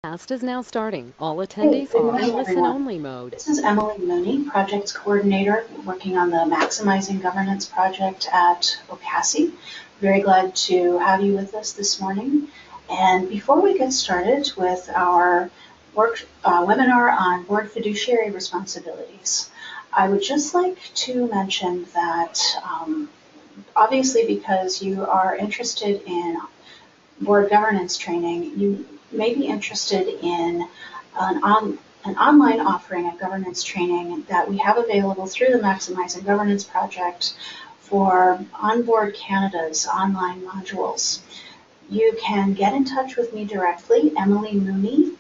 Cast is now starting. All Hey, attendees good are in morning, everyone. listen-only mode. This is Emily Mooney, Projects Coordinator, working on the Maximizing Governance project at OCASI. Very glad to have you with us this morning. And before we get started with our webinar on board fiduciary responsibilities, I would just like to mention that obviously because you are interested in board governance training, you may be interested in an online offering of governance training that we have available through the Maximizing Governance project for Onboard Canada's online modules. You can get in touch with me directly, Emily Mooney,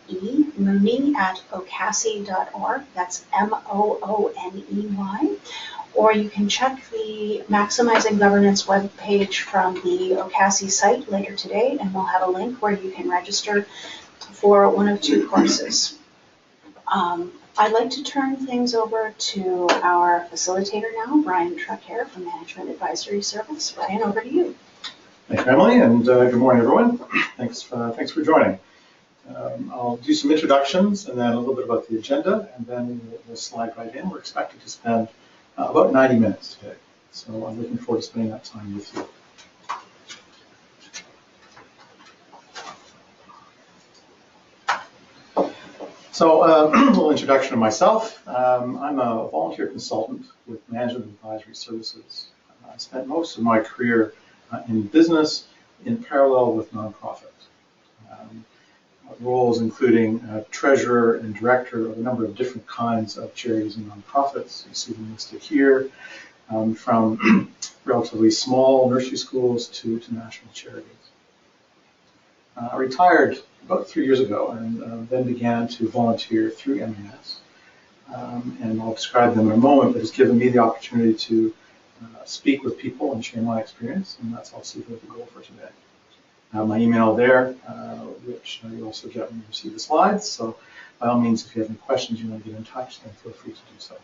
Mooney at ocasi.org. That's Mooney. Or you can check the Maximizing Governance webpage from the OCASI site later today, and we'll have a link where you can register for one of two courses. I'd like to turn things over to our facilitator now, Brian Truckhare from Management Advisory Service. Brian, over to you. Thank you, Emily, and good morning, everyone. Thanks for joining. I'll do some introductions and then a little bit about the agenda, and then we'll slide right in. We're expected to spend about 90 minutes today, so I'm looking forward to spending that time with you. So a little introduction of myself. I'm a volunteer consultant with Management Advisory Services. I spent most of my career in business in parallel with nonprofit. Roles including treasurer and director of a number of different kinds of charities and nonprofits. You see them listed here, from relatively small nursery schools to national charities. I retired about 3 years ago and then began to volunteer through MAS. And I'll describe them in a moment, but it's given me the opportunity to speak with people and share my experience, and that's also the goal for today. My email there, which you also get when you receive the slides. So by all means, if you have any questions you want to get in touch, then feel free to do so.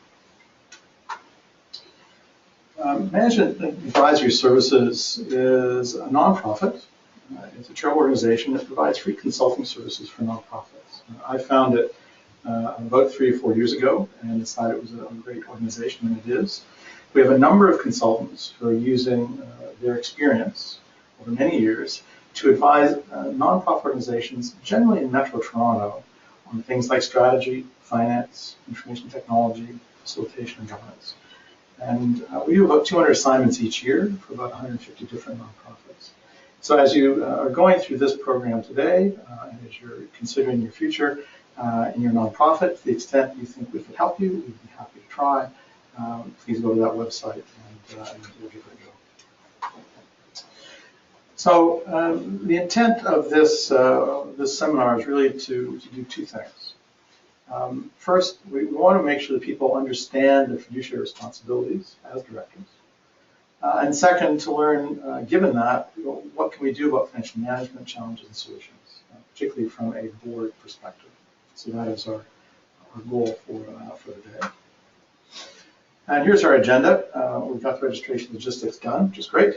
Management Advisory Services is a nonprofit. It's a charitable organization that provides free consulting services for nonprofits. I found it about 3 or 4 years ago and decided it was a great organization, and it is. We have a number of consultants who are using their experience over many years to advise nonprofit organizations, generally in Metro Toronto, on things like strategy, finance, information technology, facilitation, and governance. And we do about 200 assignments each year for about 150 different nonprofits. So as you are going through this program today, and as you're considering your future in your nonprofit, to the extent you think we could help you, we'd be happy to try. Please go to that website and we'll give it a go. So the intent of this seminar is really to do two things. First, we want to make sure that people understand their fiduciary responsibilities as directors. And second, to learn, given that, what can we do about financial management challenges and solutions, particularly from a board perspective. So that is our goal for the day. And here's our agenda. We've got the registration logistics done, which is great.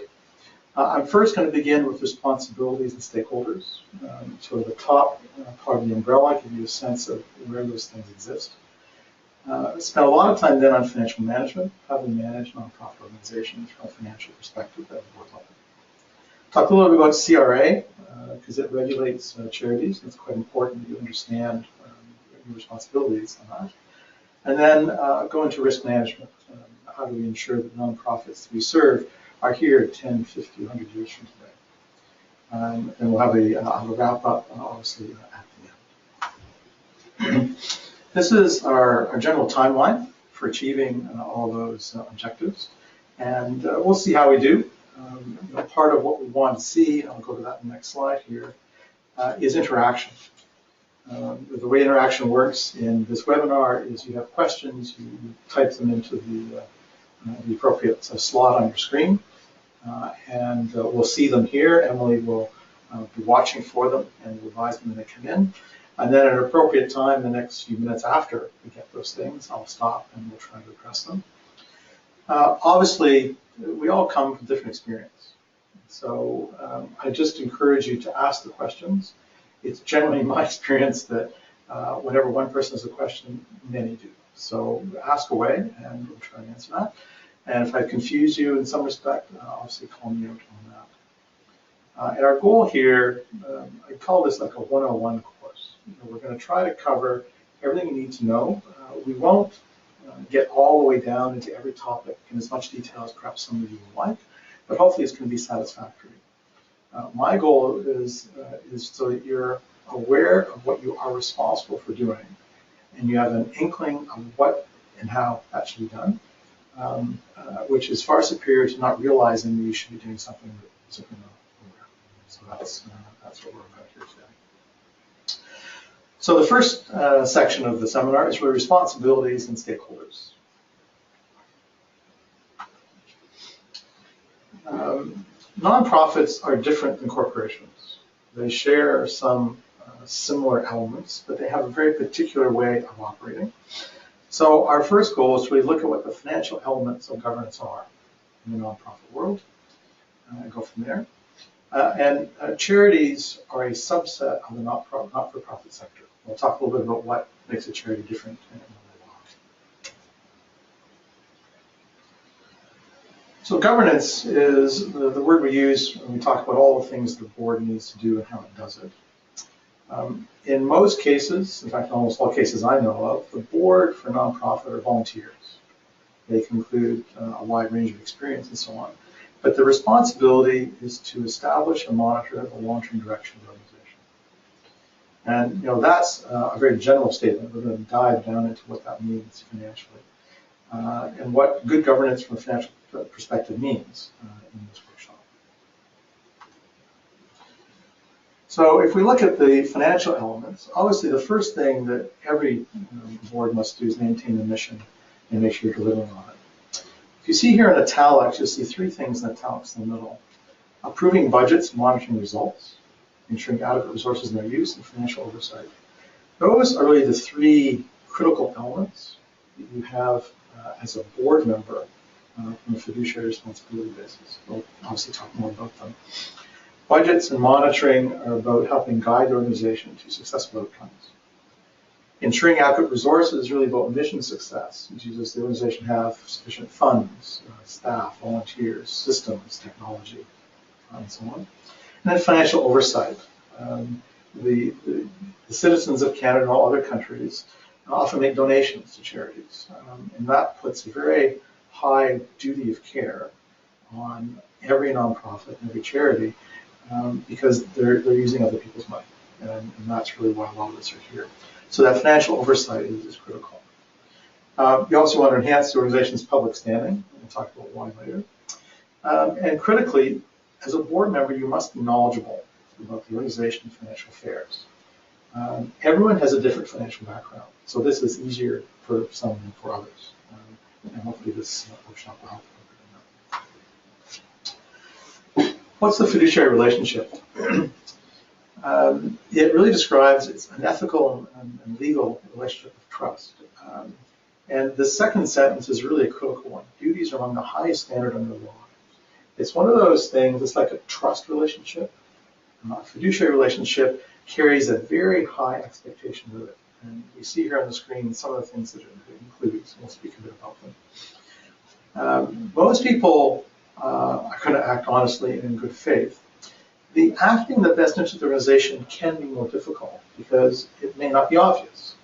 I'm first going to begin with responsibilities and stakeholders. So the top part of the umbrella, give you a sense of where those things exist. Spent a lot of time then on financial management, how we manage nonprofit organizations from a financial perspective at the board level. Talk a little bit about CRA, because it regulates charities. It's quite important that you understand your responsibilities on that. And then go into risk management. How do we ensure that nonprofits that we serve are here 10, 50, 100 years from today? And we'll have a wrap up, obviously, at the end. This is our general timeline for achieving all those objectives. And we'll see how we do. Part of what we want to see, I'll go to that in the next slide here, is interaction. The way interaction works in this webinar is you have questions, you type them into the appropriate slot on your screen, and we'll see them here. Emily will be watching for them and revise them when they come in. And then at an appropriate time, the next few minutes after we get those things, I'll stop and we'll try to address them. Obviously, we all come from different experience. So I just encourage you to ask the questions. it's generally my experience that whenever one person has a question, many do. So ask away, and we'll try and answer that. And if I confuse you in some respect, obviously call me out on that. And our goal here, I call this like a 101 course. We're going to try to cover everything you need to know. We won't get all the way down into every topic in as much detail as perhaps some of you would like, but hopefully it's going to be satisfactory. My goal is so that you're aware of what you are responsible for doing, and you have an inkling of what and how that should be done, which is far superior to not realizing that you should be doing something that you're simply not aware of. So that's what we're about here today. So the first section of the seminar is really responsibilities and stakeholders. Nonprofits are different than corporations. They share some similar elements, but they have a very particular way of operating. So our first goal is to really look at what the financial elements of governance are in the nonprofit world, and go from there. And charities are a subset of the not-for-profit sector. We'll talk a little bit about what makes a charity different in a little while. So governance is the word we use when we talk about all the things the board needs to do and how it does it. In most cases, in fact, almost all cases I know of, the board for nonprofit are volunteers. They can include a wide range of experience and so on. But the responsibility is to establish and monitor the long-term direction of the organization. And that's a very general statement. We're going to dive down into what that means financially and what good governance from a financial perspective means in this workshop. So if we look at the financial elements, obviously the first thing that every board must do is maintain the mission and make sure you're delivering on it. If you see here in italics, you'll see three things in italics in the middle. Approving budgets, monitoring results, ensuring adequate resources in their use, and financial oversight. Those are really the three critical elements that you have as a board member from a fiduciary responsibility basis. We'll obviously talk more about them. Budgets and monitoring are about helping guide the organization to successful outcomes. Ensuring adequate resources is really about mission success, which is does the organization have sufficient funds, staff, volunteers, systems, technology, and so on. And then financial oversight. The citizens of Canada and all other countries often make donations to charities, and that puts a very high duty of care on every nonprofit and every charity because they're using other people's money, and that's really why a lot of us are here. So that financial oversight is critical. You also want to enhance the organization's public standing. We'll talk about why later. And critically, as a board member, you must be knowledgeable about the organization's financial affairs. Everyone has a different financial background, so this is easier for some than for others. And hopefully this workshop will help. What's the fiduciary relationship? It really describes it's an ethical and legal relationship of trust. And the second sentence is really a critical one. Duties are among the highest standard under the law. It's one of those things, it's like a trust relationship. A fiduciary relationship carries a very high expectation with it. And we see here on the screen some of the things that it includes. We'll speak a bit about them. Most people are going to act honestly and in good faith. The acting in the best interest of the organization can be more difficult because it may not be obvious,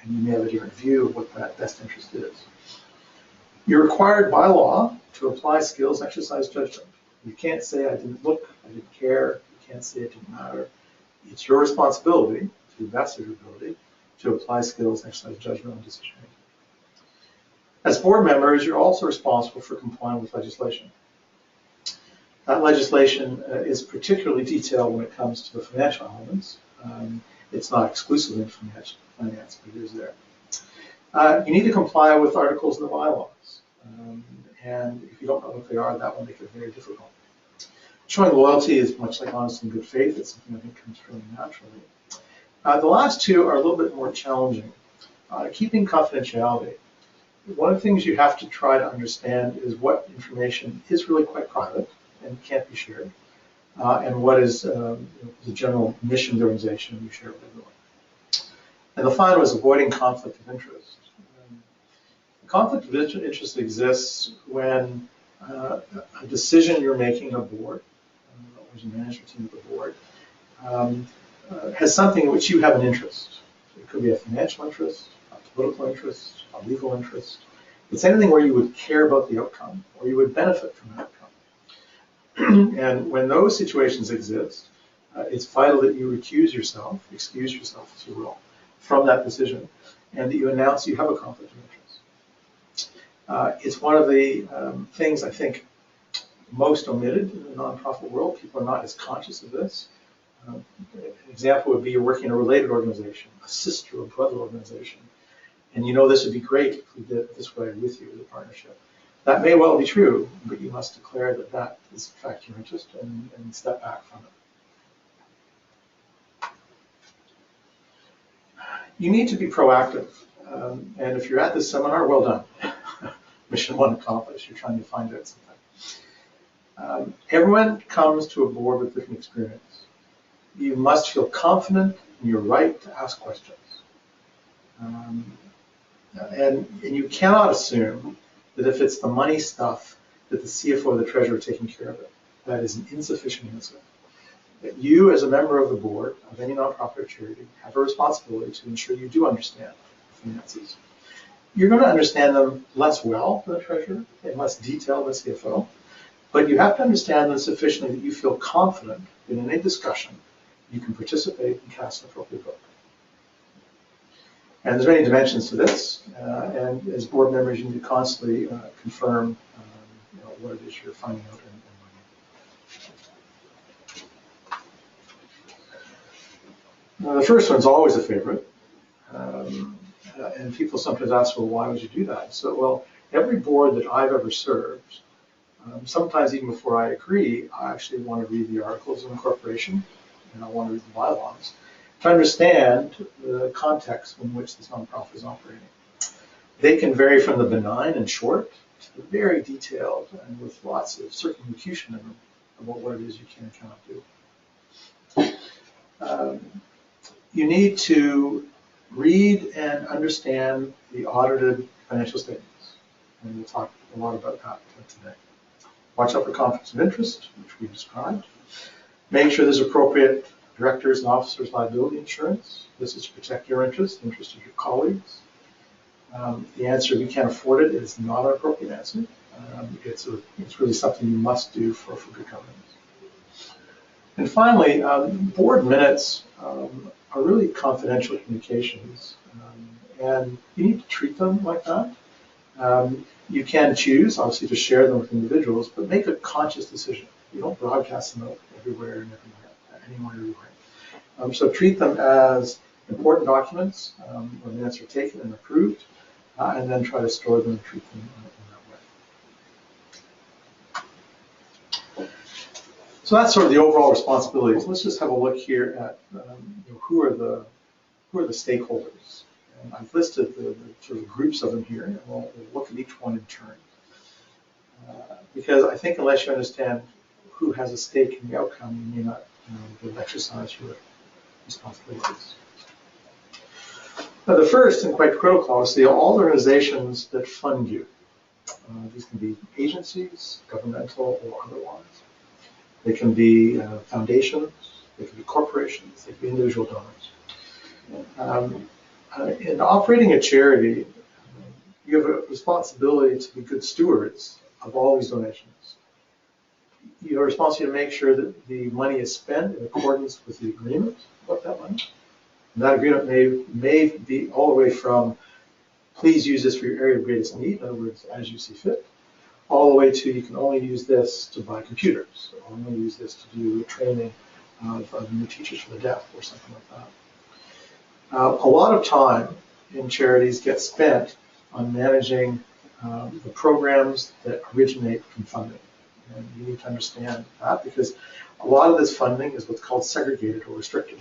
and you may have a different view of what that best interest is. You're required by law to apply skills, exercise judgment. You can't say, I didn't look, I didn't care. You can't say it didn't matter. It's your responsibility, to the best of your ability, to apply skills, exercise judgment on decision making. As board members, you're also responsible for complying with legislation. That legislation is particularly detailed when it comes to the financial elements. It's not exclusively in finance, but it is there. You need to comply with articles in the bylaws. And if you don't know what they are, that will make it very difficult. Showing loyalty is much like honesty and good faith. It's something I think comes fairly naturally. The last two are a little bit more challenging. Keeping confidentiality. One of the things you have to try to understand is what information is really quite private and can't be shared, and what is the general mission of the organization you share with everyone. And the final is avoiding conflict of interest. Conflict of interest exists when a decision you're making in a board, or as a management team of the board, has something in which you have an interest. It could be a financial interest, a political interest, a legal interest. It's anything where you would care about the outcome or you would benefit from the outcome. And when those situations exist, it's vital that you excuse yourself, if you will, from that decision, and that you announce you have a conflict of interest. It's one of the things I think most omitted in the nonprofit world. People are not as conscious of this. An example would be you're working in a related organization, a sister or brother organization, and you know this would be great if we did it this way with you as a partnership. That may well be true, but you must declare that that is in fact your interest and step back from it. You need to be proactive, and if you're at this seminar, well done. Mission 1 accomplished. You're trying to find out something. Everyone comes to a board with different experience. You must feel confident in your right to ask questions. And you cannot assume that if it's the money stuff that the CFO or the treasurer are taking care of it. That is an insufficient answer. That you, as a member of the board of any nonprofit or charity, have a responsibility to ensure you do understand finances. You're going to understand them less well than the treasurer, in less detail than the CFO, but you have to understand them sufficiently that you feel confident that in a discussion you can participate and cast an appropriate vote. And there's many dimensions to this, and as board members, you need to constantly confirm what it is you're finding out and learning. The first one's always a favorite, and people sometimes ask, well, why would you do that? So, well, every board that I've ever served, sometimes even before I agree, I actually want to read the articles of incorporation, and I want to read the bylaws to understand the context in which this nonprofit is operating. They can vary from the benign and short to the very detailed and with lots of circumlocution in them about what it is you can and cannot do. You need to read and understand the audited financial statements, and we'll talk a lot about that today. Watch out for conflicts of interest, which we described. Make sure there's appropriate directors and officers liability insurance. This is to protect your interest, the interest of your colleagues. The answer, we can't afford it, is not an appropriate answer. It's really something you must do for good governance. And finally, board minutes are really confidential communications, and you need to treat them like that. You can choose, obviously, to share them with individuals, but make a conscious decision. You don't broadcast them out everywhere and everywhere. So treat them as important documents when minutes are taken and approved, and then try to store them and treat them in that way. So that's sort of the overall responsibilities. Let's just have a look here at who are the stakeholders. And I've listed the sort of groups of them here, and we'll look at each one in turn. Because I think unless you understand who has a stake in the outcome, you may not be able to exercise your responsibilities. Now, the first and quite critical is all the organizations that fund you. These can be agencies, governmental or otherwise. They can be foundations, they can be corporations, they can be individual donors. In operating a charity, you have a responsibility to be good stewards of all these donations. You have a responsibility to make sure that the money is spent in accordance with the agreement about that money. And that agreement may be all the way from, please use this for your area of greatest need, in other words, as you see fit, all the way to you can only use this to buy computers, or only use this to do training of new teachers for the deaf, or something like that. A lot of time in charities gets spent on managing the programs that originate from funding. And you need to understand that because a lot of this funding is what's called segregated or restricted.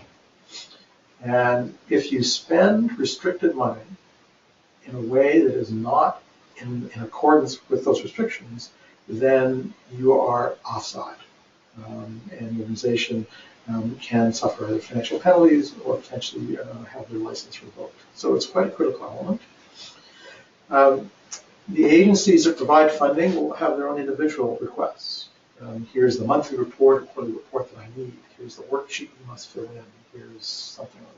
And if you spend restricted money in a way that is not in accordance with those restrictions, then you are offside. And the organization can suffer either financial penalties or potentially have their license revoked. So it's quite a critical element. The agencies that provide funding will have their own individual requests. Here's the monthly report or quarterly report that I need. Here's the worksheet you must fill in. Here's something like that.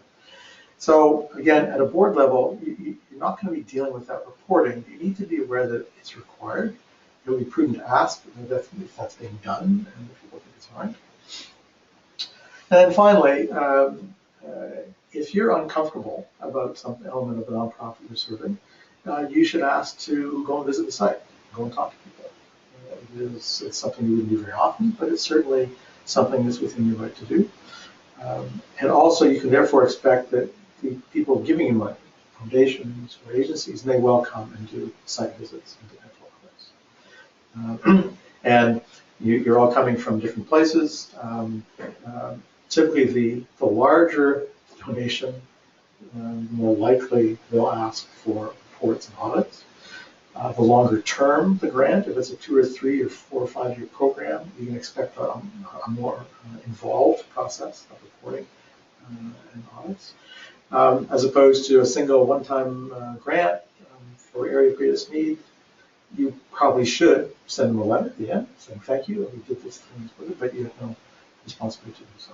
So again, at a board level, you're not going to be dealing with that reporting. You need to be aware that it's required. It would be prudent to ask if that's being done and if people think it's fine. And then finally, if you're uncomfortable about some element of the nonprofit you're serving, you should ask to go and visit the site, go and talk to people. It's something you wouldn't do very often, but it's certainly something that's within your right to do. And also, you can therefore expect that the people giving you money, foundations or agencies, may well come and do site visits and talk. And you're all coming from different places. Typically, the larger donation, more likely they'll ask for reports and audits. The longer term the grant, if it's a 2 or 3 or 4 or 5 year program, you can expect a more involved process of reporting and audits. As opposed to a single one-time grant for area of greatest need, you probably should send them a letter at the end saying thank you, we did this thing with it, but you have no responsibility to do so.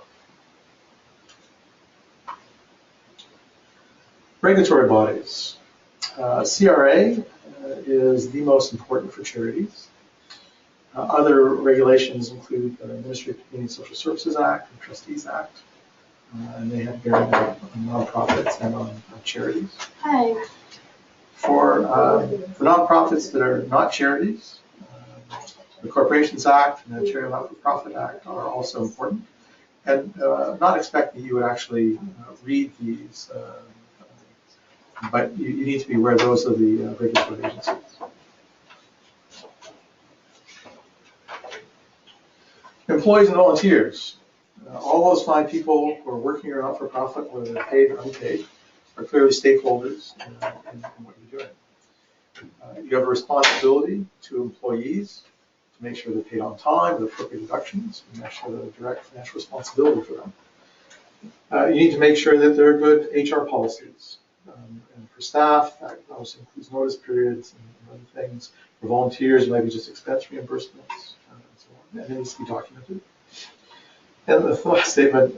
Regulatory bodies. CRA is the most important for charities. Other regulations include the Ministry of Community and Social Services Act and Trustees Act, and they have bearing on nonprofits and on charities. Hi. For nonprofits that are not charities, the Corporations Act and the Charity Not-for-Profit Act are also important. And not expecting you would actually read these, but you need to be aware those are the regulatory agencies. Employees and volunteers. All those fine people who are working or not-for-profit, whether they're paid or unpaid, are clearly stakeholders in what you're doing. You have a responsibility to employees to make sure they're paid on time, with appropriate deductions, and make sure there's a direct financial responsibility for them. You need to make sure that there are good HR policies. And for staff, that obviously includes notice periods and other things. For volunteers, maybe just expense reimbursements and so on. And it needs to be documented. And the last statement,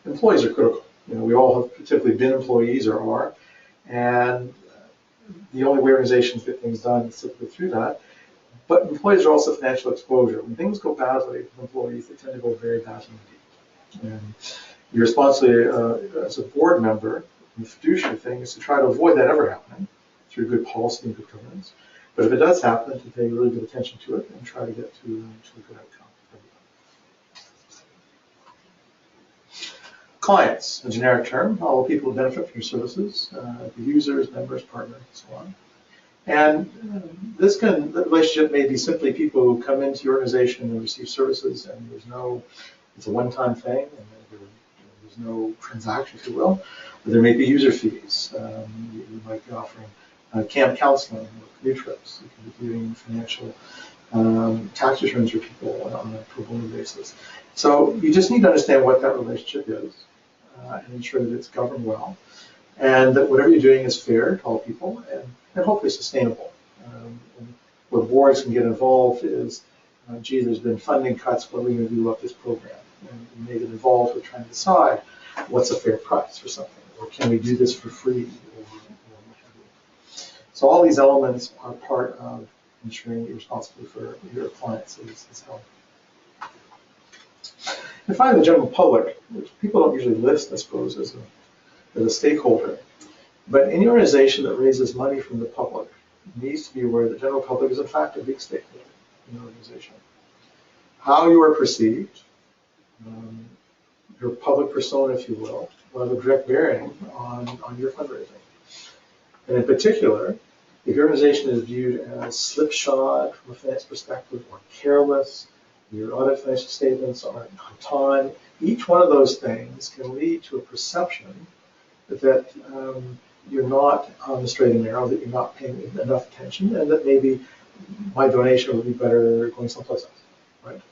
employees are critical. We all have typically been employees or are, and the only way organizations get things done is typically through that. But employees are also financial exposure. When things go badly with employees, they tend to go very badly indeed. And your responsibility as a board member, the fiduciary thing, is to try to avoid that ever happening through good policy and good governance. But if it does happen, to pay really good attention to it and try to get to a good outcome. Clients, a generic term, all the people who benefit from your services, the users, members, partners, and so on. And the relationship may be simply people who come into your organization and receive services, and it's a one-time thing, and there's no transaction, if you will. But there may be user fees. You might be offering camp counseling or canoe trips. You can be doing financial tax returns for people on a pro bono basis. So you just need to understand what that relationship is and ensure that it's governed well, and that whatever you're doing is fair to all people and hopefully sustainable. And where boards can get involved is, gee, there's been funding cuts, what are we going to do about this program? And you may get involved with trying to decide what's a fair price for something, or can we do this for free, or what have you. So all these elements are part of ensuring that your responsibility for your clients is held. And finally, the general public, which people don't usually list, I suppose, as a stakeholder. But any organization that raises money from the public needs to be aware that the general public is in fact a big stakeholder in the organization. How you are perceived, your public persona, if you will have a direct bearing on your fundraising. And in particular, if your organization is viewed as slipshod from a finance perspective or careless, your audit financial statements aren't on time, each one of those things can lead to a perception that you're not on the straight and narrow, that you're not paying enough attention, and that maybe my donation would be better going someplace else, right?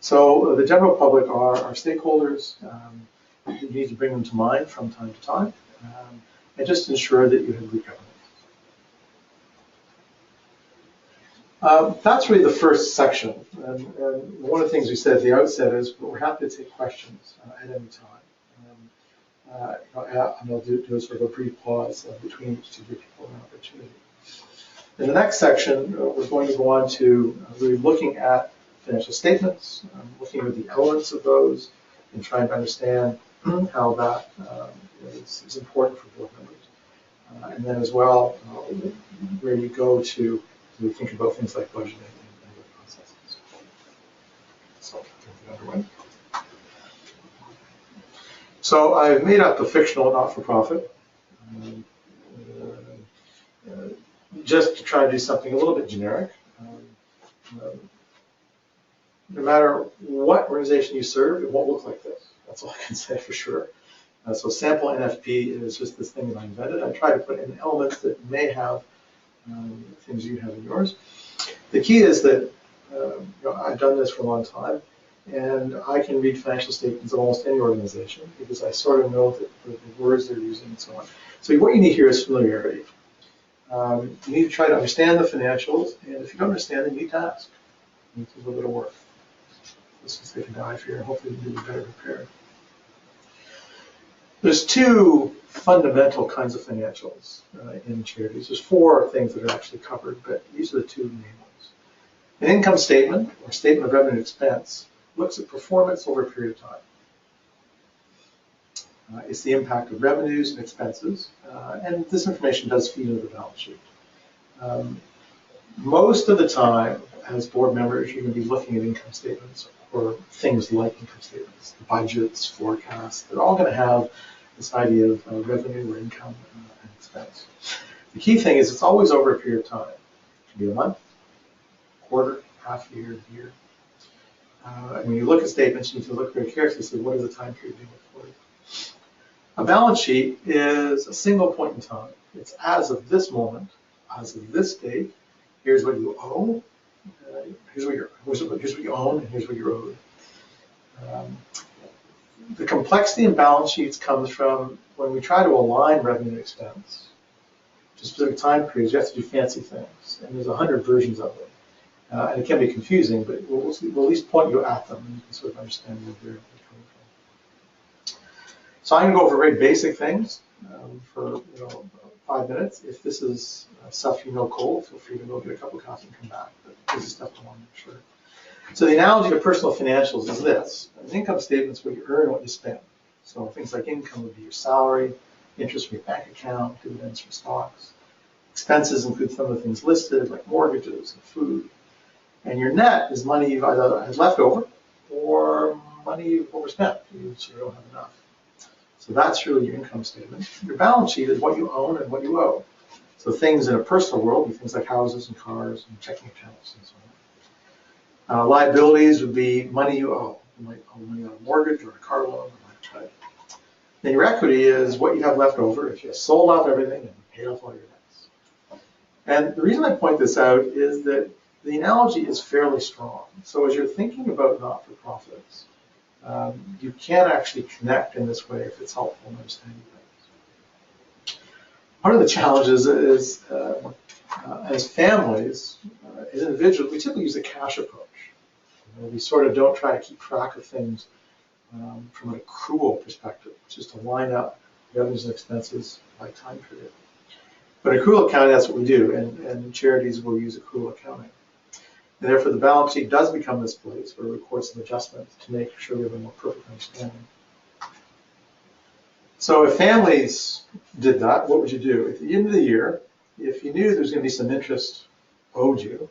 So the general public are our stakeholders. You need to bring them to mind from time to time, and just ensure that you have good governance. That's really the first section. And one of the things we said at the outset is we're happy to take questions at any time. And I'll do a sort of a brief pause between each to give people an opportunity. In the next section, we're going to go on to really looking at financial statements, looking at the elements of those, and trying to understand how that is important for board members. And then as well, where you go to think about things like budgeting and other processes. So, get underway. So I've made up a fictional not-for-profit, just to try to do something a little bit generic. No matter what organization you serve, it won't look like this. That's all I can say for sure. So sample NFP is just this thing that I invented. I try to put in elements that may have things you have in yours. The key is that I've done this for a long time, and I can read financial statements of almost any organization because I sort of know the words they're using and so on. So what you need here is familiarity. You need to try to understand the financials, and if you don't understand them, you need to ask. You need to do a little bit of work. Let's just take a dive here, and hopefully you'll be better prepared. There's two fundamental kinds of financials in charities. There's four things that are actually covered, but these are the two main ones. An income statement, or statement of revenue and expense, looks at performance over a period of time. It's the impact of revenues and expenses, and this information does feed into the balance sheet. Most of the time, as board members, you're going to be looking at income statements or things like income statements, budgets, forecasts. They're all going to have this idea of revenue or income and expense. The key thing is it's always over a period of time. It can be a month, quarter, half a year, a year. And when you look at statements, you need to look very carefully and say, what is the time period being reported? A balance sheet is a single point in time. It's as of this moment, as of this date. Here's what you owe. Here's what you own, and here's what you're owed. The complexity in balance sheets comes from when we try to align revenue and expense to specific time periods. You have to do fancy things, and there's 100 versions of it, and it can be confusing. But we'll at least point you at them, and you can sort of understand where they're coming from. So I'm going to go over very basic things for 5 minutes. If this is stuff you know cold, feel free to go get a cup of coffee and come back. But this is stuff I want to make sure. So the analogy to personal financials is this. An income statement is what you earn and what you spend. So things like income would be your salary, interest from your bank account, dividends from stocks. Expenses include some of the things listed, like mortgages and food. And your net is money you've either had left over or money you've overspent. You sort of don't have enough. So that's really your income statement. Your balance sheet is what you own and what you owe. So things in a personal world would be things like houses and cars and checking accounts and so on. Liabilities would be money you owe. You might owe money on a mortgage or a car loan or a credit. Then your equity is what you have left over if you have sold off everything and paid off all your debts. And the reason I point this out is that the analogy is fairly strong. So as you're thinking about not-for-profits, you can actually connect in this way if it's helpful in understanding things. One of the challenges is, as families, as individuals, we typically use a cash approach. We sort of don't try to keep track of things from an accrual perspective, which is to line up revenues and expenses by time period. But accrual accounting, that's what we do, and charities will use accrual accounting. And therefore, the balance sheet does become this place where we record some adjustments to make sure we have a more perfect understanding. So if families did that, what would you do? At the end of the year, if you knew there was going to be some interest owed you,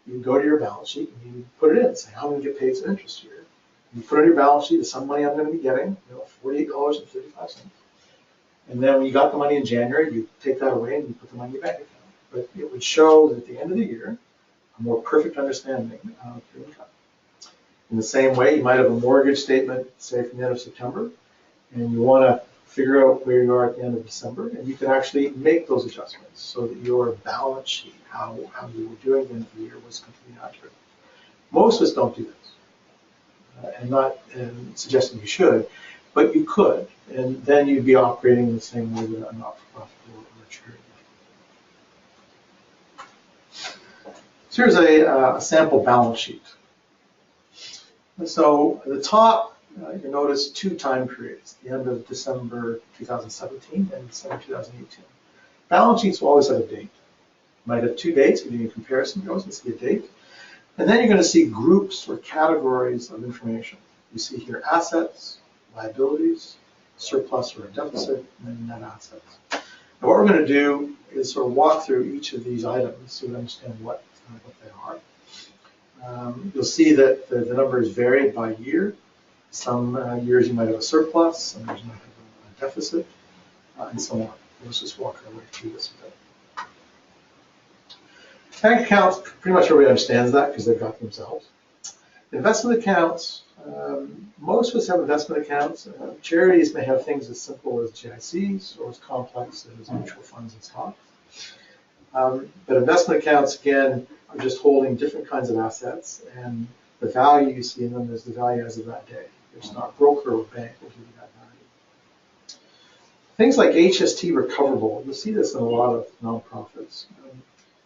you'd go to your balance sheet and you put it in, say, I'm going to get paid some interest here. You put on your balance sheet some money I'm going to be getting, $48.35. And then when you got the money in January, you take that away and you put the money in your bank account. But it would show that at the end of the year, a more perfect understanding of your income. In the same way, you might have a mortgage statement, say from the end of September, and you want to figure out where you are at the end of December, and you can actually make those adjustments so that your balance sheet, how you were doing at the end of the year, was completely accurate. Most of us don't do this. and not suggesting you should, but you could, and then you'd be operating the same way that a not-for-profit or a charity. So here's a sample balance sheet. So at the top, you notice two time periods, the end of December 2017 and December 2018. Balance sheets will always have a date. You might have two dates, giving you a comparison, you always can see a date. And then you're going to see groups or categories of information. You see here assets, liabilities, surplus or a deficit, and then net assets. Now what we're going to do is sort of walk through each of these items so we understand what they are. You'll see that the numbers vary by year. Some years you might have a surplus, some years you might have a deficit, and so on. Let's just walk our way through this a bit. Bank accounts, pretty much everybody understands that because they've got them themselves. Investment accounts, most of us have investment accounts. Charities may have things as simple as GICs or as complex as mutual funds and stocks. But investment accounts, again, are just holding different kinds of assets, and the value you see in them is the value as of that day. There's not broker or bank will give you that value. Things like HST recoverable, you'll see this in a lot of nonprofits.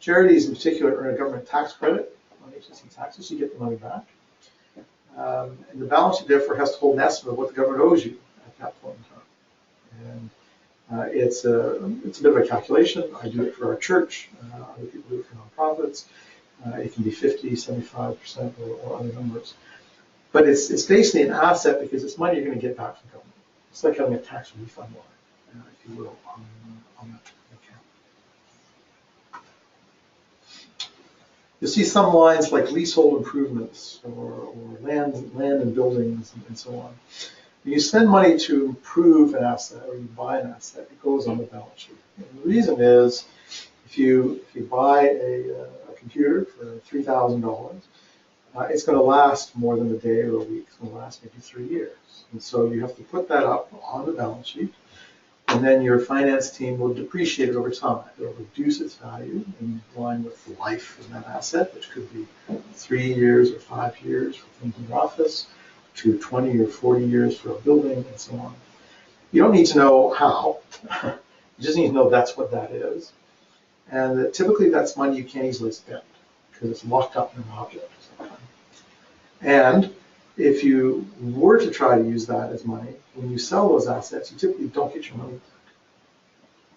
Charities in particular earn a government tax credit on HST taxes, so you get the money back. And the balance sheet therefore has to hold an estimate of what the government owes you at that point in time. And it's a bit of a calculation. I do it for our church, other people do it for nonprofits. It can be 50, 75% or other numbers. But it's basically an asset because it's money you're going to get back from government. It's like having a tax refund line, if you will, on that account. You'll see some lines like leasehold improvements or land and buildings and so on. When you spend money to improve an asset or you buy an asset, it goes on the balance sheet. And the reason is if you buy a computer for $3,000, it's going to last more than a day or a week. It's going to last maybe 3 years. And so you have to put that up on the balance sheet, and then your finance team will depreciate it over time. They'll reduce its value in line with the life of that asset, which could be 3 years or 5 years for things in your office, to 20 or 40 years for a building, and so on. You don't need to know how. You just need to know that's what that is. And that typically that's money you can't easily spend because it's locked up in an object. And if you were to try to use that as money, when you sell those assets, you typically don't get your money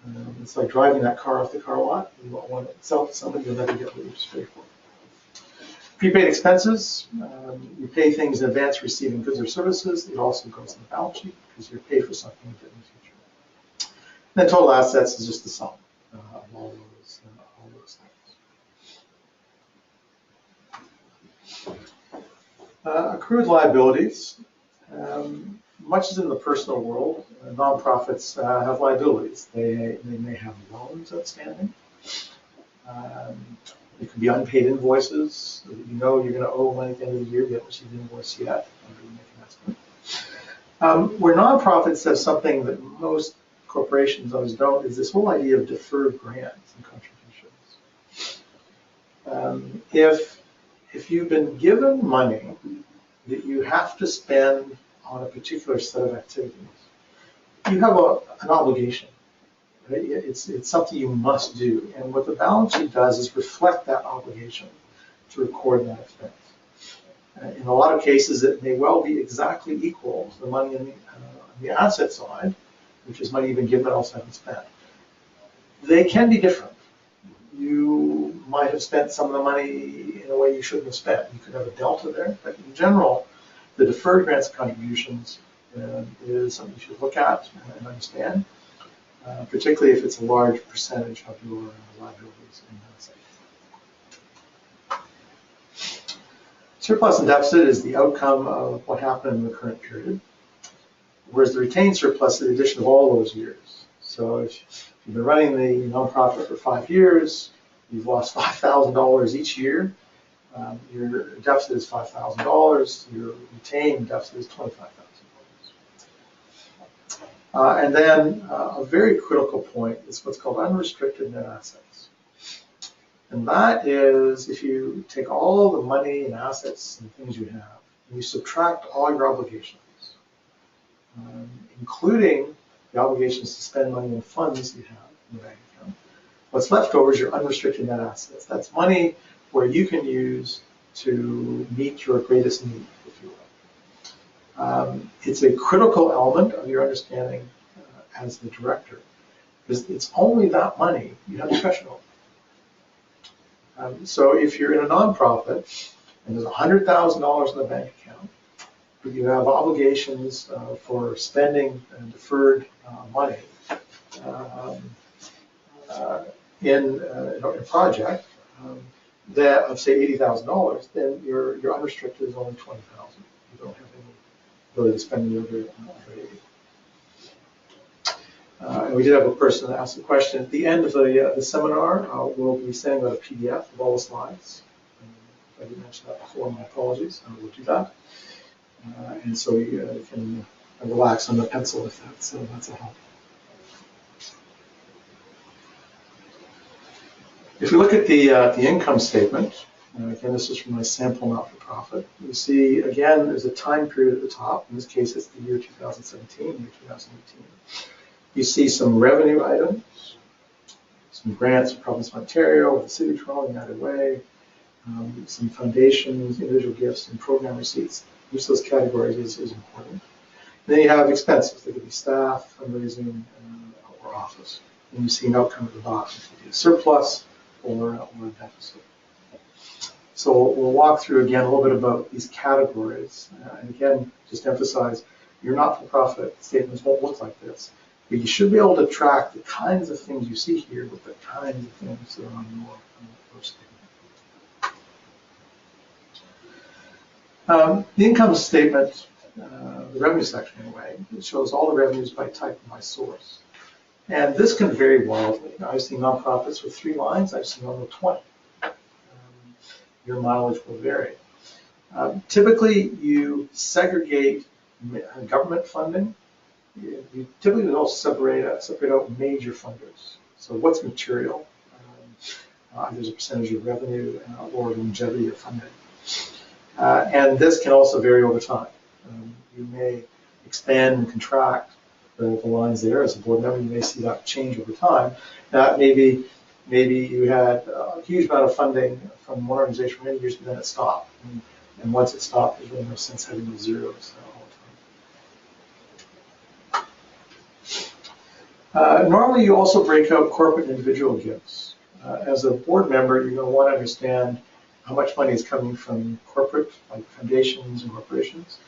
back. It's like driving that car off the car lot. You won't want to sell it to somebody, you'll never get what you just paid for. Prepaid expenses, you pay things in advance for receiving goods or services. It also goes on the balance sheet because you're paid for something you did in the future. And then total assets is just the sum of all those things. Accrued liabilities. Much as in the personal world, nonprofits have liabilities. They may have loans outstanding. It could be unpaid invoices. You know you're going to owe money at the end of the year. You haven't received an invoice yet. You make an estimate. Where nonprofits have something that most corporations always don't is this whole idea of deferred grants and contributions. If you've been given money that you have to spend on a particular set of activities, you have an obligation. Right? It's something you must do. And what the balance sheet does is reflect that obligation to record that expense. In a lot of cases, it may well be exactly equal to the money on the asset side, which is money you've been given but also haven't spent. They can be different. You might have spent some of the money in a way you shouldn't have spent. You could have a delta there, but in general, the deferred grants and contributions is something you should look at and understand, particularly if it's a large percentage of your liabilities and assets. Surplus and deficit is the outcome of what happened in the current period, whereas the retained surplus is the addition of all those years. So if you've been running the nonprofit for 5 years, you've lost $5,000 each year. Your deficit is $5,000. Your retained deficit is $25,000. And then a very critical point is what's called unrestricted net assets. And that is if you take all the money and assets and things you have, and you subtract all your obligations, including the obligations to spend money on funds you have in the bank account, what's left over is your unrestricted net assets. That's money where you can use to meet your greatest need, if you will. It's a critical element of your understanding as the director, because it's only that money you have discretion over. So if you're in a nonprofit and there's $100,000 in the bank account, but you have obligations for spending deferred money in a project that of say $80,000, then your unrestricted is only $20,000. You don't have any ability to spend the other 80. And we did have a person that asked a question at the end of the seminar. We'll be sending out a PDF of all the slides. If I didn't mention that before, my apologies. We'll do that. And so you can relax on the pencil if that's a help. If we look at the income statement, again, this is from my sample not-for-profit, you see, again, there's a time period at the top. In this case, it's the year 2017, year 2018. You see some revenue items, some grants from Province of Ontario, the City of Toronto, United Way, some foundations, individual gifts, and program receipts. Each of those categories is important. And then you have expenses. They could be staff, fundraising, or office. And you see an outcome at the bottom. It could be a surplus or a deficit. So we'll walk through again a little bit about these categories. And again, just to emphasize, your not-for-profit statements won't look like this. But you should be able to track the kinds of things you see here with the kinds of things that are on your statement. The income statement, the revenue section anyway, it shows all the revenues by type and by source. And this can vary wildly. I've seen nonprofits with 3 lines, I've seen one with 20. Your mileage will vary. Typically, you segregate government funding. You typically will also separate out major funders. So what's material? There's a percentage of revenue or longevity of funding. And this can also vary over time. You may expand and contract the lines there as a board member. You may see that change over time. Maybe you had a huge amount of funding from one organization for many years, but then it stopped. And once it stopped, there's really no sense having the zeros all the time. Normally, you also break out corporate and individual gifts. As a board member, you're going to want to understand how much money is coming from corporate, like foundations and corporations,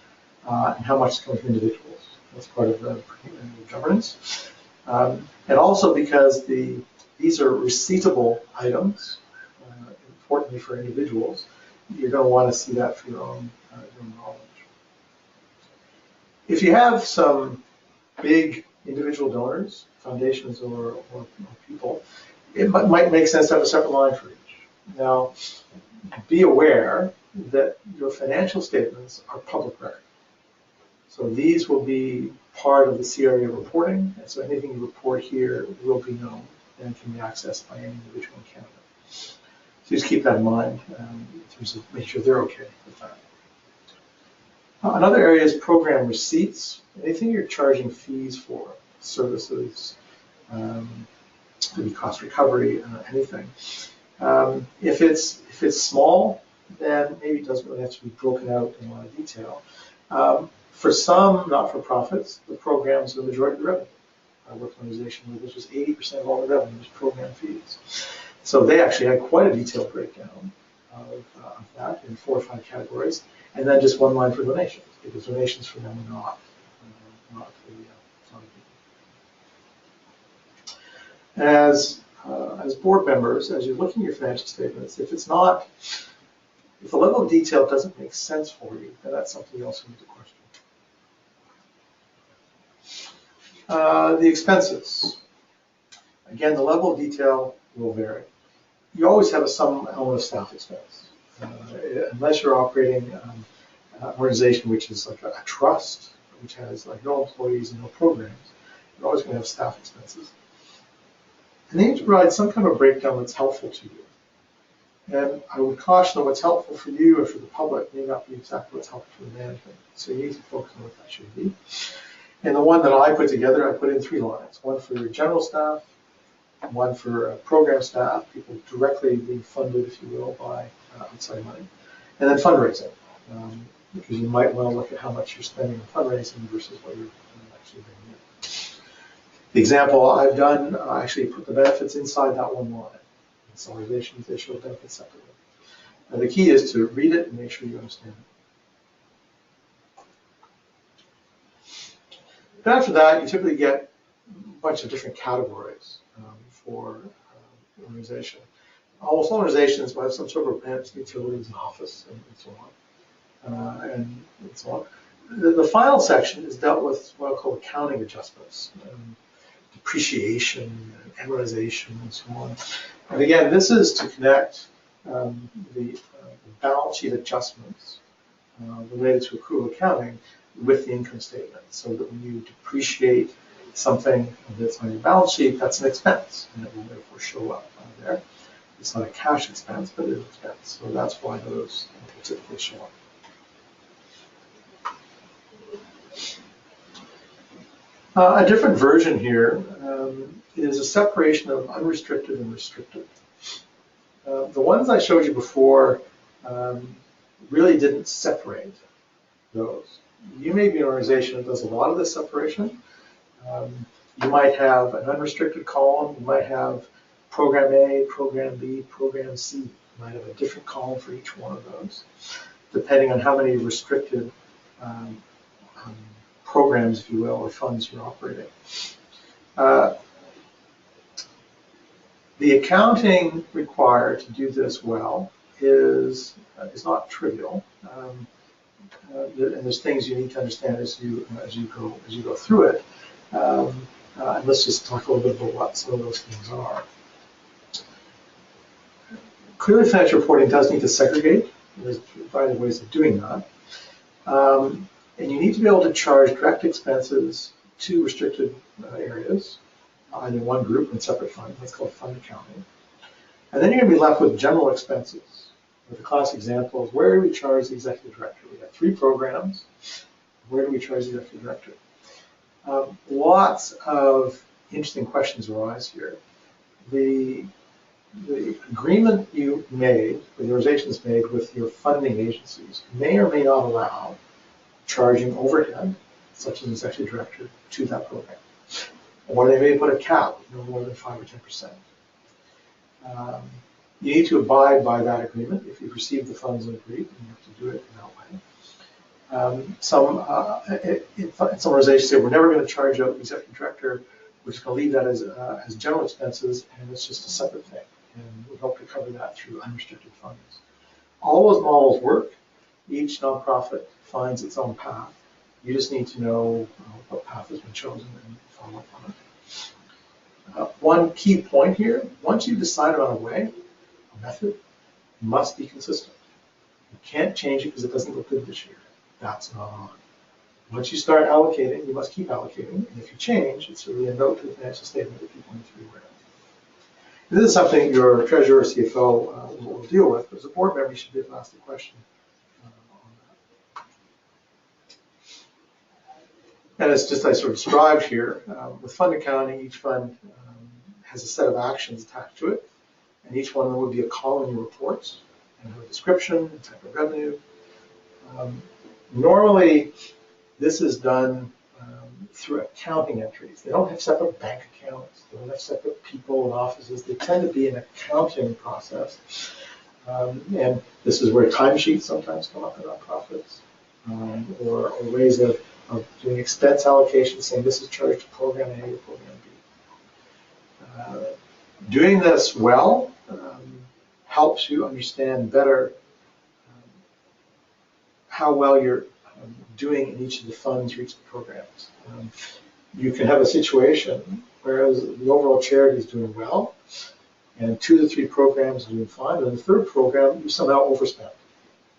and how much is coming from individuals. That's part of the governance. And also because these are receivable items, importantly for individuals, you're going to want to see that for your own knowledge. If you have some big individual donors, foundations or people, it might make sense to have a separate line for each. Now, be aware that your financial statements are public record. So these will be part of the CRA reporting, and so anything you report here will be known and can be accessed by any individual in Canada. So just keep that in mind in terms of making sure they're okay with that. Another area is program receipts. Anything you're charging fees for, services, maybe cost recovery, anything. If it's small, then maybe it doesn't really have to be broken out in a lot of detail. For some not-for-profits, the programs are the majority of the revenue. I worked in an organization where this was 80% of all the revenue was program fees. So they actually had quite a detailed breakdown of that in 4 or 5 categories, and then just one line for donations, because donations for them are not for the As board members, as you're looking at your financial statements, if the level of detail doesn't make sense for you, then that's something you also need to question. The expenses. Again, the level of detail will vary. You always have some element of staff expense. Unless you're operating an organization which is like a trust, which has like no employees and no programs, you're always going to have staff expenses. And then you need to provide some kind of breakdown that's helpful to you. And I would caution that what's helpful for you or for the public may not be exactly what's helpful for the management. So you need to focus on what that should be. And the one that I put together, I put in 3 lines. One for your general staff, one for program staff, people directly being funded, if you will, by outside money, and then fundraising, because you might want to look at how much you're spending on fundraising versus what you're actually bringing in. The example I've done, I actually put the benefits inside that one line. Consolidations, they show benefits separately. And the key is to read it and make sure you understand it. But after that, you typically get a bunch of different categories for organization. Almost all organizations will have some sort of rent, utilities, and office, and so on. And so on. The final section is dealt with what I call accounting adjustments, depreciation, amortization, and so on. And again, this is to connect the balance sheet adjustments related to accrual accounting with the income statement, so that when you depreciate something that's on your balance sheet, that's an expense, and it will therefore show up there. It's not a cash expense, but it is an expense, so that's why those typically show up. A different version here is a separation of unrestricted and restricted. The ones I showed you before really didn't separate those. You may be an organization that does a lot of this separation. You might have an unrestricted column. You might have Program A, Program B, Program C. You might have a different column for each one of those, depending on how many restricted programs, if you will, or funds you're operating. The accounting required to do this well is not trivial, and there's things you need to understand as you go through it. And let's just talk a little bit about what some of those things are. Clearly, financial reporting does need to segregate. There's a variety of ways of doing that. And you need to be able to charge direct expenses to restricted areas, either one group in separate fund. That's called fund accounting. And then you're going to be left with general expenses. The classic example is, where do we charge the executive director? We have 3 programs. Where do we charge the executive director? Lots of interesting questions arise here. The agreement you made, the organization's made with your funding agencies, may or may not allow charging overhead, such as an executive director, to that program. Or they may put a cap, no more than 5 or 10%. You need to abide by that agreement. If you've received the funds and agreed, you have to do it in that way. Some organizations say, we're never going to charge out the executive director. We're just going to leave that as general expenses, and it's just a separate thing. And we hope to cover that through unrestricted funds. All those models work. Each nonprofit finds its own path. You just need to know what path has been chosen and follow up on it. One key point here, once you've decided on a way, a method, you must be consistent. You can't change it because it doesn't look good this year. That's not on. Once you start allocating, you must keep allocating. And if you change, it's really a note to the financial statement that people need to be aware of. This is something your treasurer or CFO will deal with, but as a board member, you should be able to ask the question on that. And it's just I sort of described here, with fund accounting, each fund has a set of actions attached to it, and each one of them would be a column in your reports, and have a description, a type of revenue. Normally, this is done through accounting entries. They don't have separate bank accounts. They don't have separate people and offices. They tend to be an accounting process. And this is where timesheets sometimes come up in nonprofits, or ways of doing expense allocation, saying this is charged to program A or program B. Doing this well helps you understand better how well you're doing in each of the funds or each of the programs. You can have a situation whereas the overall charity is doing well, and 2 to 3 programs are doing fine, and the 3rd program you somehow overspent.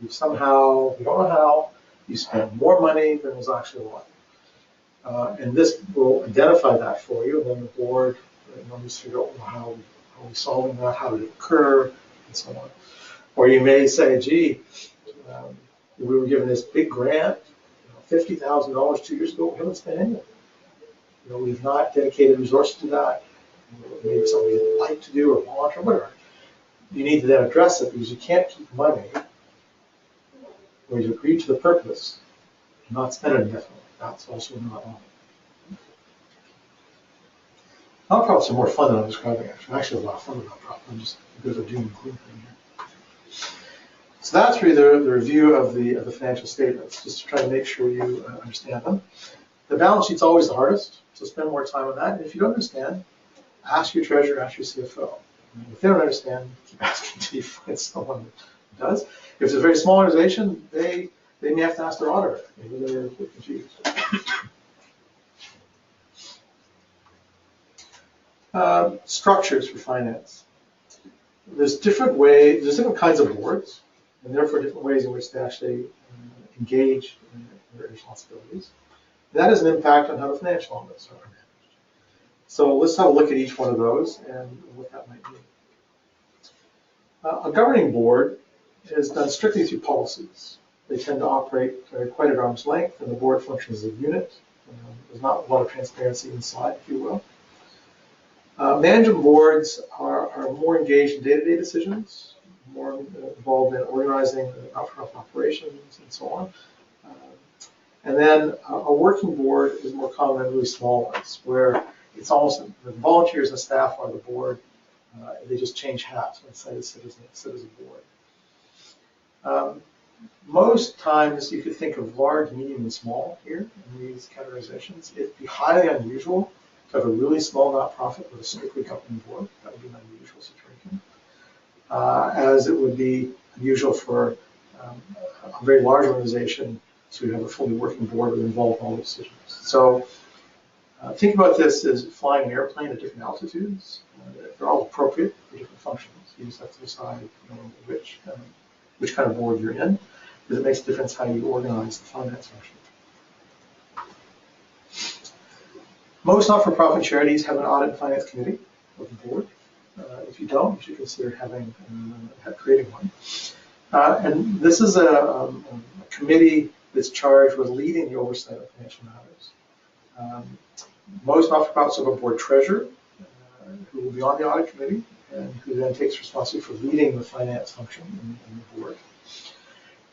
You don't know how, you spent more money than was actually allotted. And this will identify that for you, and then the board needs to figure out how are we solving that, how did it occur, and so on. Or you may say, gee, we were given this big grant, $50,000 2 years ago, we haven't spent any of it. We've not dedicated resources to that. Maybe something you'd like to do or want or whatever. You need to then address it because you can't keep money where you agree to the purpose and not spend it indefinitely. That's also not on. Nonprofits are more fun than I'm describing, actually. I actually have a lot of fun with nonprofits. I'm just a bit of a doom and gloom thing here. So that's really the review of the financial statements, just to try to make sure you understand them. The balance sheet's always the hardest, so spend more time on that. And if you don't understand, ask your treasurer, ask your CFO. And if they don't understand, keep asking until you find someone that does. If it's a very small organization, they may have to ask their auditor. Maybe they're a bit confused. Structures for finance. There's different kinds of boards, and therefore different ways in which they actually engage in their responsibilities. That has an impact on how the financial elements are managed. So let's have a look at each one of those and what that might mean. A governing board is done strictly through policies. They tend to operate quite at arm's length, and the board functions as a unit. There's not a lot of transparency inside, if you will. Management boards are more engaged in day-to-day decisions, more involved in organizing not-for-profit operations and so on. And then a working board is more common in really small ones, where it's almost the volunteers and staff are the board. They just change hats when sit as a board. Most times you could think of large, medium, and small here in these categorizations. It'd be highly unusual to have a really small nonprofit with a strictly governing board. That would be an unusual situation. As it would be unusual for a very large organization to have a fully working board that involved all the decisions. So think about this as flying an airplane at different altitudes. They're all appropriate for different functions. You just have to decide which kind of board you're in, because it makes a difference how you organize the finance function. Most not-for-profit charities have an audit and finance committee with the board. If you don't, you should consider creating one. And this is a committee that's charged with leading the oversight of financial matters. Most not-for-profits have a board treasurer who will be on the audit committee and who then takes responsibility for leading the finance function in the board.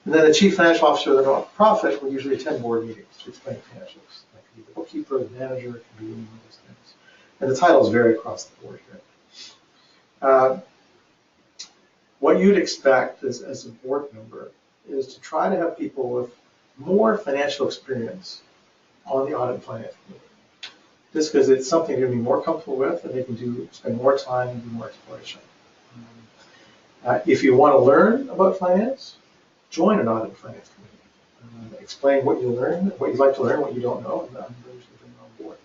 And then the chief financial officer of the not-for-profit will usually attend board meetings to explain financials. That could be the bookkeeper, the manager, it could be any of those things. And the titles vary across the board here. What you'd expect as a board member is to try to have people with more financial experience on the audit and finance committee. Just because it's something they're going to be more comfortable with and they can spend more time and do more exploration. If you want to learn about finance, join an audit and finance committee. Explain what you learn, what you'd like to learn, what you don't know, and then bring it on board.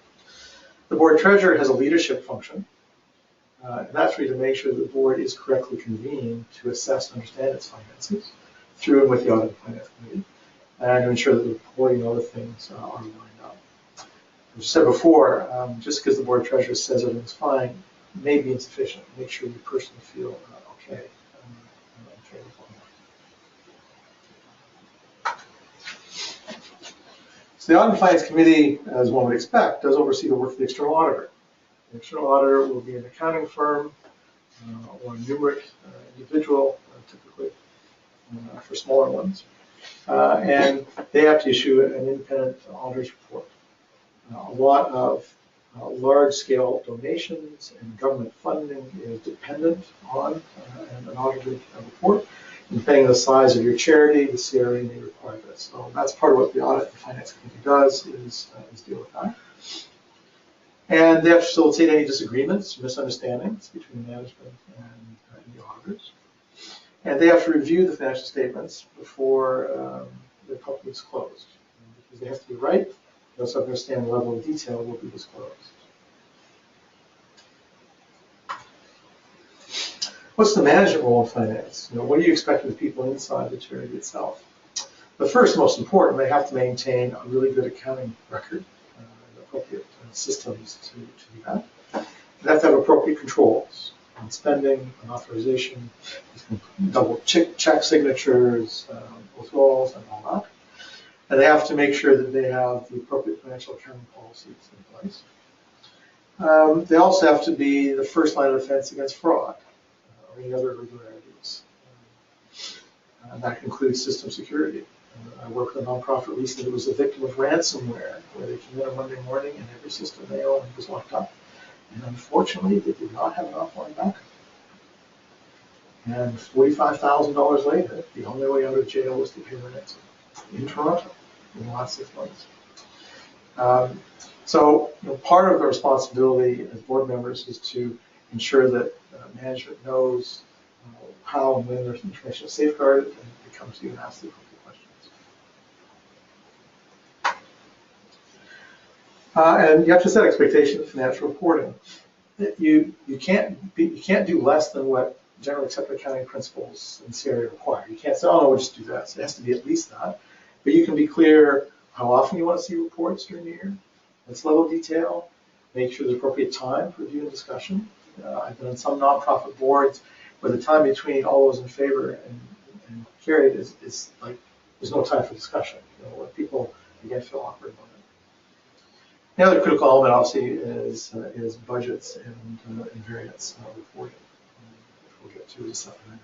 The board treasurer has a leadership function. And that's really to make sure that the board is correctly convened to assess and understand its finances through and with the audit and finance committee, and to ensure that the reporting and other things are lined up. As I said before, just because the board treasurer says everything's fine may be insufficient. Make sure you personally feel okay with all that. So the audit and finance committee, as one would expect, does oversee the work of the external auditor. The external auditor will be an accounting firm or a numeric individual, typically, for smaller ones. And they have to issue an independent auditor's report. A lot of large-scale donations and government funding is dependent on an audited report. And depending on the size of your charity, the CRA may require this. So that's part of what the audit and finance committee does is deal with that. And they have to facilitate any disagreements, misunderstandings between management and the auditors. And they have to review the financial statements before they're publicly disclosed. Because they have to be right, they also have to understand the level of detail will be disclosed. What's the management role in finance? What do you expect of the people inside the charity itself? But first, most important, they have to maintain a really good accounting record, appropriate systems to do that. They have to have appropriate controls. on spending, on authorization, double check signatures, withdrawals, and all that. And they have to make sure that they have the appropriate financial accounting policies in place. They also have to be the first line of defense against fraud or any other irregularities. And that includes system security. I worked with a nonprofit recently that was a victim of ransomware, where they came in on Monday morning and every system they owned was locked up. And unfortunately, they did not have an offline backup. And $45,000 later, the only way out of jail was to pay the ransom in Toronto in the last 6 months. So part of the responsibility as board members is to ensure that management knows how and when their information is safeguarded, and it comes to you and asks the appropriate questions. And you have to set expectations of financial reporting. You can't do less than what generally accepted accounting principles in this area require. You can't say, oh no, we'll just do that. So it has to be at least that. But you can be clear how often you want to see reports during the year. What's level of detail. Make sure there's appropriate time for review and discussion. I've been on some nonprofit boards where the time between all those in favor and carried is like there's no time for discussion. Where people again feel awkward about it. The other critical element, obviously, is budgets and variance reporting. We'll get to this afternoon.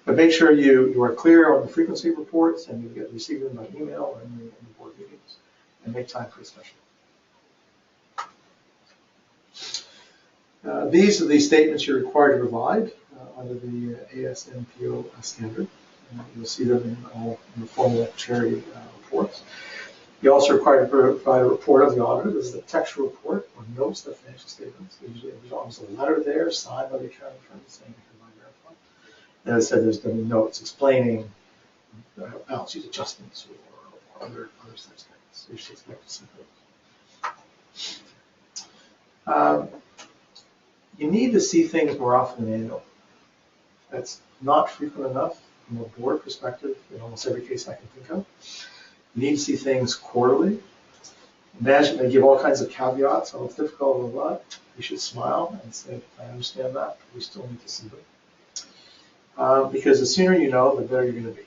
But make sure you are clear on the frequency of reports and you get receive them by email or in the board meetings, and make time for discussion. These are the statements you're required to provide under the ASNPO standard. You'll see them in all the formal charity reports. You're also required to provide a report of the auditor. This is a textual report or notes the financial statements. There's always a letter there signed by the accounting firm saying hereby verified. And as I said, there's going to be notes explaining balance sheet adjustments or other such things. You should expect to see those. You need to see things more often than annual. That's not frequent enough from a board perspective in almost every case I can think of. You need to see things quarterly. Management may give all kinds of caveats, oh, it's difficult or what. You should smile and say, I understand that, but we still need to see them. Because the sooner you know, the better you're going to be.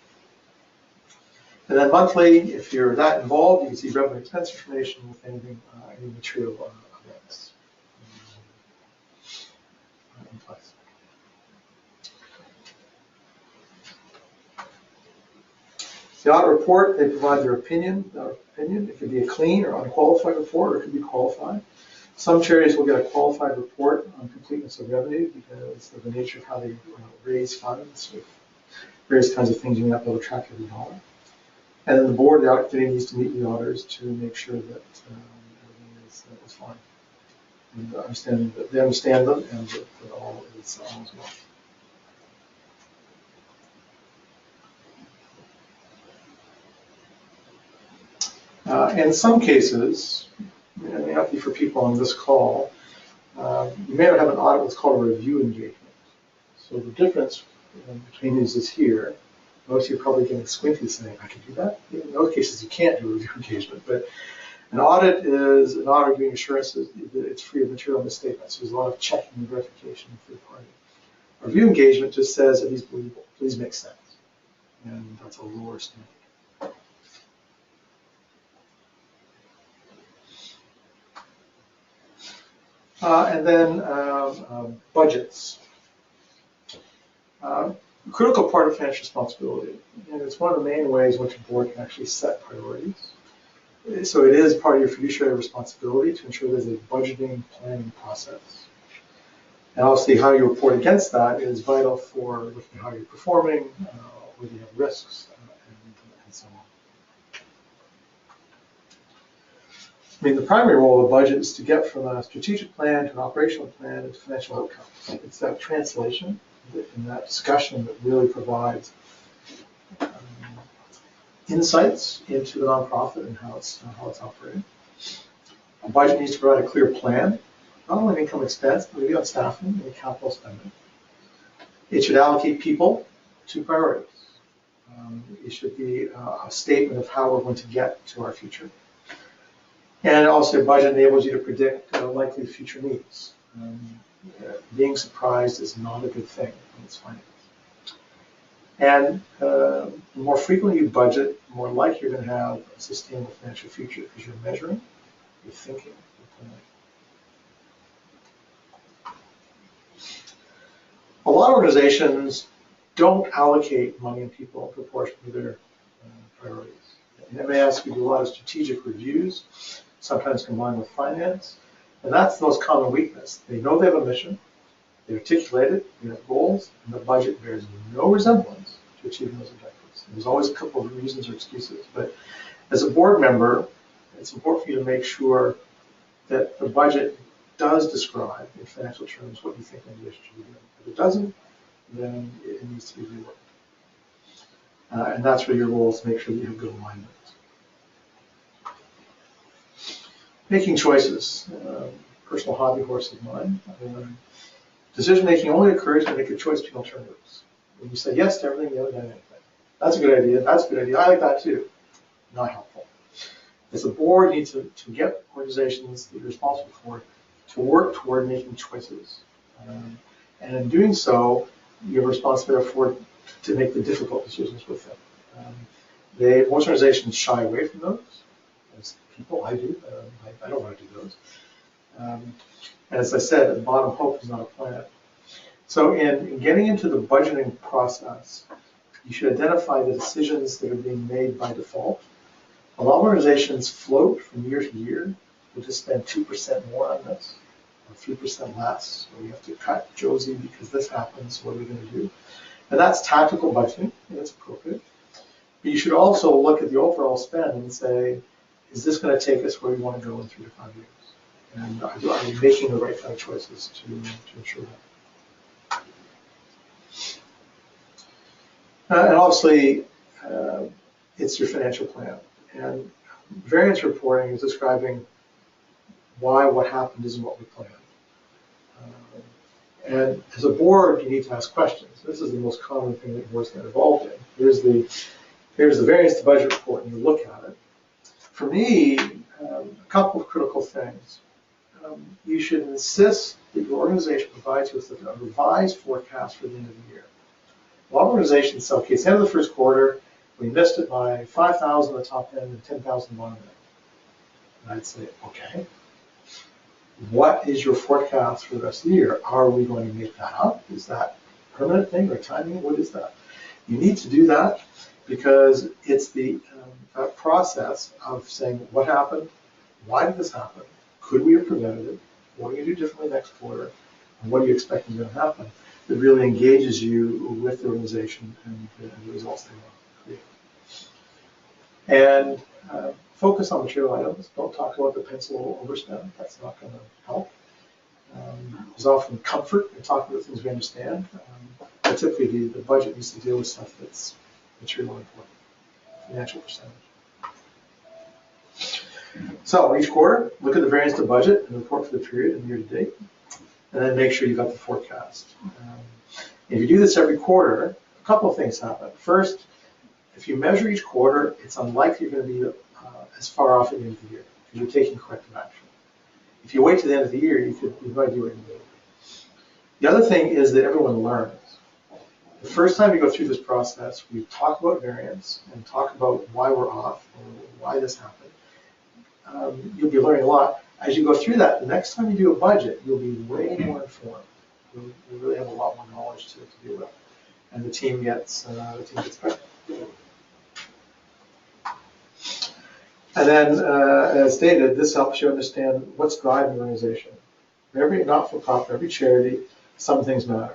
And then monthly, if you're that involved, you can see revenue expense information with anything, any material events in place. The audit report, they provide their opinion. It could be a clean or unqualified report, or it could be qualified. Some charities will get a qualified report on completeness of revenue because of the nature of how they raise funds with various kinds of things you have to track every dollar. And then the board, the audit committee needs to meet with the auditors to make sure that everything is fine. And understand that they understand them and that all is well. In some cases, it may not be for people on this call, you may not have an audit what's called a review engagement. So the difference between these is here. Most of you are probably getting squinty saying, I can do that. In those cases, you can't do a review engagement. But an audit is an audit giving assurances that it's free of material misstatements. So there's a lot of checking and verification of third party. A review engagement just says it is believable. Please make sense. And that's a lower standard. And then budgets. Critical part of financial responsibility, and it's one of the main ways in which a board can actually set priorities. So it is part of your fiduciary responsibility to ensure there's a budgeting planning process. And obviously how you report against that is vital for looking at how you're performing, whether you have risks, and so on. I mean, the primary role of the budget is to get from a strategic plan to an operational plan into financial outcomes. It's that translation and that discussion that really provides insights into the nonprofit and how it's operating. A budget needs to provide a clear plan, not only income expense, but maybe on staffing and capital spending. It should allocate people to priorities. It should be a statement of how we're going to get to our future. And also, a budget enables you to predict likely future needs. being surprised is not a good thing when it's finance. And the more frequently you budget, the more likely you're going to have a sustainable financial future because you're measuring, you're thinking, you're planning. A lot of organizations don't allocate money and people in proportion to their priorities. And they may ask you to do a lot of strategic reviews, sometimes combined with finance, and that's the most common weakness. They know they have a mission, they articulate it, they have goals, and the budget bears no resemblance to achieving those objectives. There's always a couple of reasons or excuses, but as a board member, it's important for you to make sure that the budget does describe, in financial terms, what you think an organization should be doing. If it doesn't, then it needs to be reworked. And that's where your role is to make sure that you have good alignment. Making choices, personal hobby horse of mine. Decision making only occurs when you make a choice between alternatives. When you say yes to everything, you haven't done anything. That's a good idea. That's a good idea. I like that too. Not helpful. As a board, you need to get organizations that you're responsible for to work toward making choices. And in doing so, you have responsibility for to make the difficult decisions with them. Most organizations shy away from those. As people, I do. I don't want to do those. And as I said, at the bottom, hope is not a plan. So in getting into the budgeting process, you should identify the decisions that are being made by default. A lot of organizations float from year to year. We'll just spend 2% more on this, or 3% less, or we have to cut Josie because this happens, what are we going to do? And that's tactical budgeting, and that's appropriate. But you should also look at the overall spend and say, is this going to take us where we want to go in 3 to 5 years? And are we making the right kind of choices to ensure that? And obviously, it's your financial plan. And variance reporting is describing why what happened isn't what we planned. And as a board, you need to ask questions. This is the most common thing that boards get involved in. Here's the variance to budget report, and you look at it. For me, a couple of critical things. You should insist that your organization provides you with a revised forecast for the end of the year. A lot of organizations say, okay, it's the end of the first quarter, we missed it by 5,000 at the top end and 10,000 bottom end. And I'd say, okay, what is your forecast for the rest of the year? Are we going to make that up? Is that a permanent thing or timing? What is that? You need to do that because it's the process of saying what happened, why did this happen, could we have prevented it, what are we going to do differently next quarter, and what are you expecting is going to happen, that really engages you with the organization and the results they want to create. And focus on material items. Don't talk about the pencil overspend. That's not going to help. There's often comfort in talking about things we understand. But typically, the budget needs to deal with stuff that's material important, financial percentage. So each quarter, look at the variance to budget and report for the period and year to date, and then make sure you got the forecast. If you do this every quarter, a couple of things happen. First, if you measure each quarter, it's unlikely you're going to be as far off at the end of the year because you're taking corrective action. If you wait to the end of the year, you've no idea what you're doing. The other thing is that everyone learns. The first time you go through this process, we talk about variance and talk about why we're off or why this happened. You'll be learning a lot. As you go through that, the next time you do a budget, you'll be way more informed. You'll really have a lot more knowledge to deal with, and the team gets better. And then, as stated, this helps you understand what's driving the organization. For every not-for-profit, every charity, some things matter.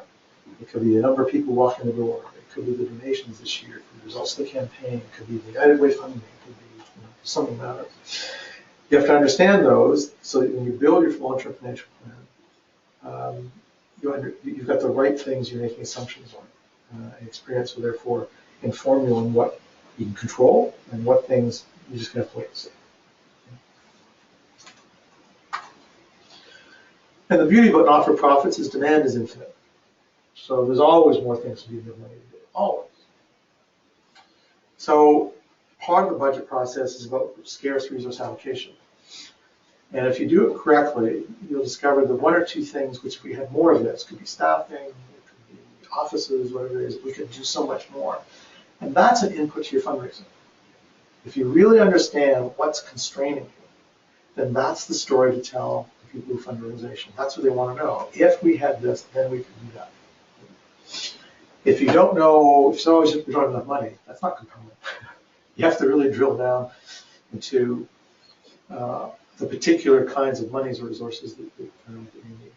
It could be the number of people walking the door. It could be the donations this year. It could be the results of the campaign. It could be the United Way funding. It could be something matters. You have to understand those so that when you build your long-term financial plan, you've got the right things you're making assumptions on. Experience will therefore inform you on what you can control and what things you just have to wait and see. And the beauty about not-for-profits is demand is infinite. So there's always more things to do than money to do, always. So part of the budget process is about scarce resource allocation. And if you do it correctly, you'll discover that one or two things, which if we had more of this, could be staffing, it could be offices, whatever it is, we could do so much more. And that's an input to your fundraising. If you really understand what's constraining you, then that's the story to tell the people who fund your organization. That's what they want to know. If we had this, then we could do that. If you don't know, if it's always just we don't have enough money, that's not compelling. You have to really drill down into the particular kinds of monies or resources that you need.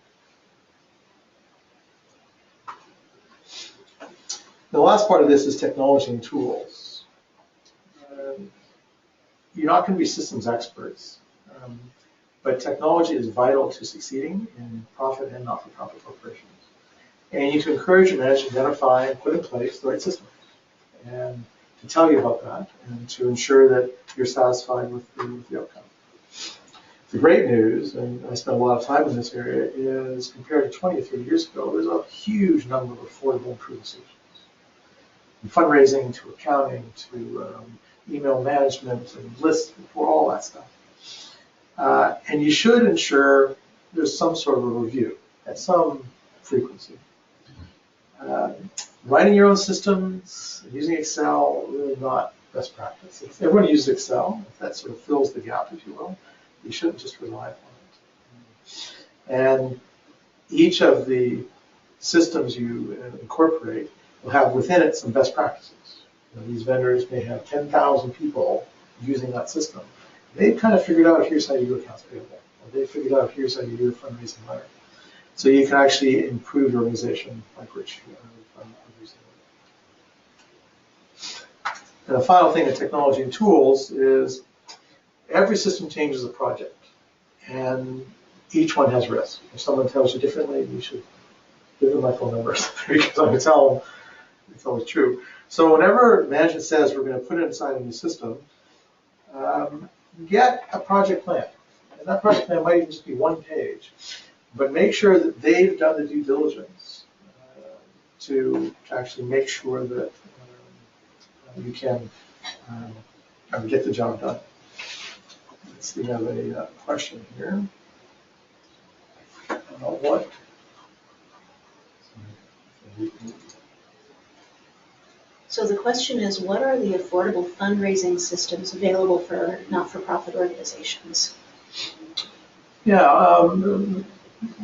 The last part of this is technology and tools. You're not going to be systems experts, but technology is vital to succeeding in profit and not-for-profit corporations. And you need to encourage your managers to identify and put in place the right system, and to tell you about that, and to ensure that you're satisfied with the outcome. The great news, and I spent a lot of time in this area, is compared to 20 or 30 years ago, there's a huge number of affordable improvement solutions. From fundraising to accounting to email management and lists for all that stuff. And you should ensure there's some sort of a review at some frequency. Writing your own systems, using Excel, really not best practice. If everyone uses Excel, if that sort of fills the gap, if you will, you shouldn't just rely upon it. And each of the systems you incorporate will have within it some best practices. These vendors may have 10,000 people using that system. They've kind of figured out here's how you do accounts payable. Or they've figured out here's how you do a fundraising letter. So you can actually improve your organization like Rich using it. And the final thing in technology and tools is every system changes a project. And each one has risk. If someone tells you differently, you should give them my phone numbers because I can tell them it's always true. So whenever management says we're going to put it inside a new system, get a project plan. And that project plan might even just be one page. But make sure that they've done the due diligence to actually make sure that you can get the job done. Let's see, we have a question here. What? So the question is, what are the affordable fundraising systems available for not-for-profit organizations? Yeah,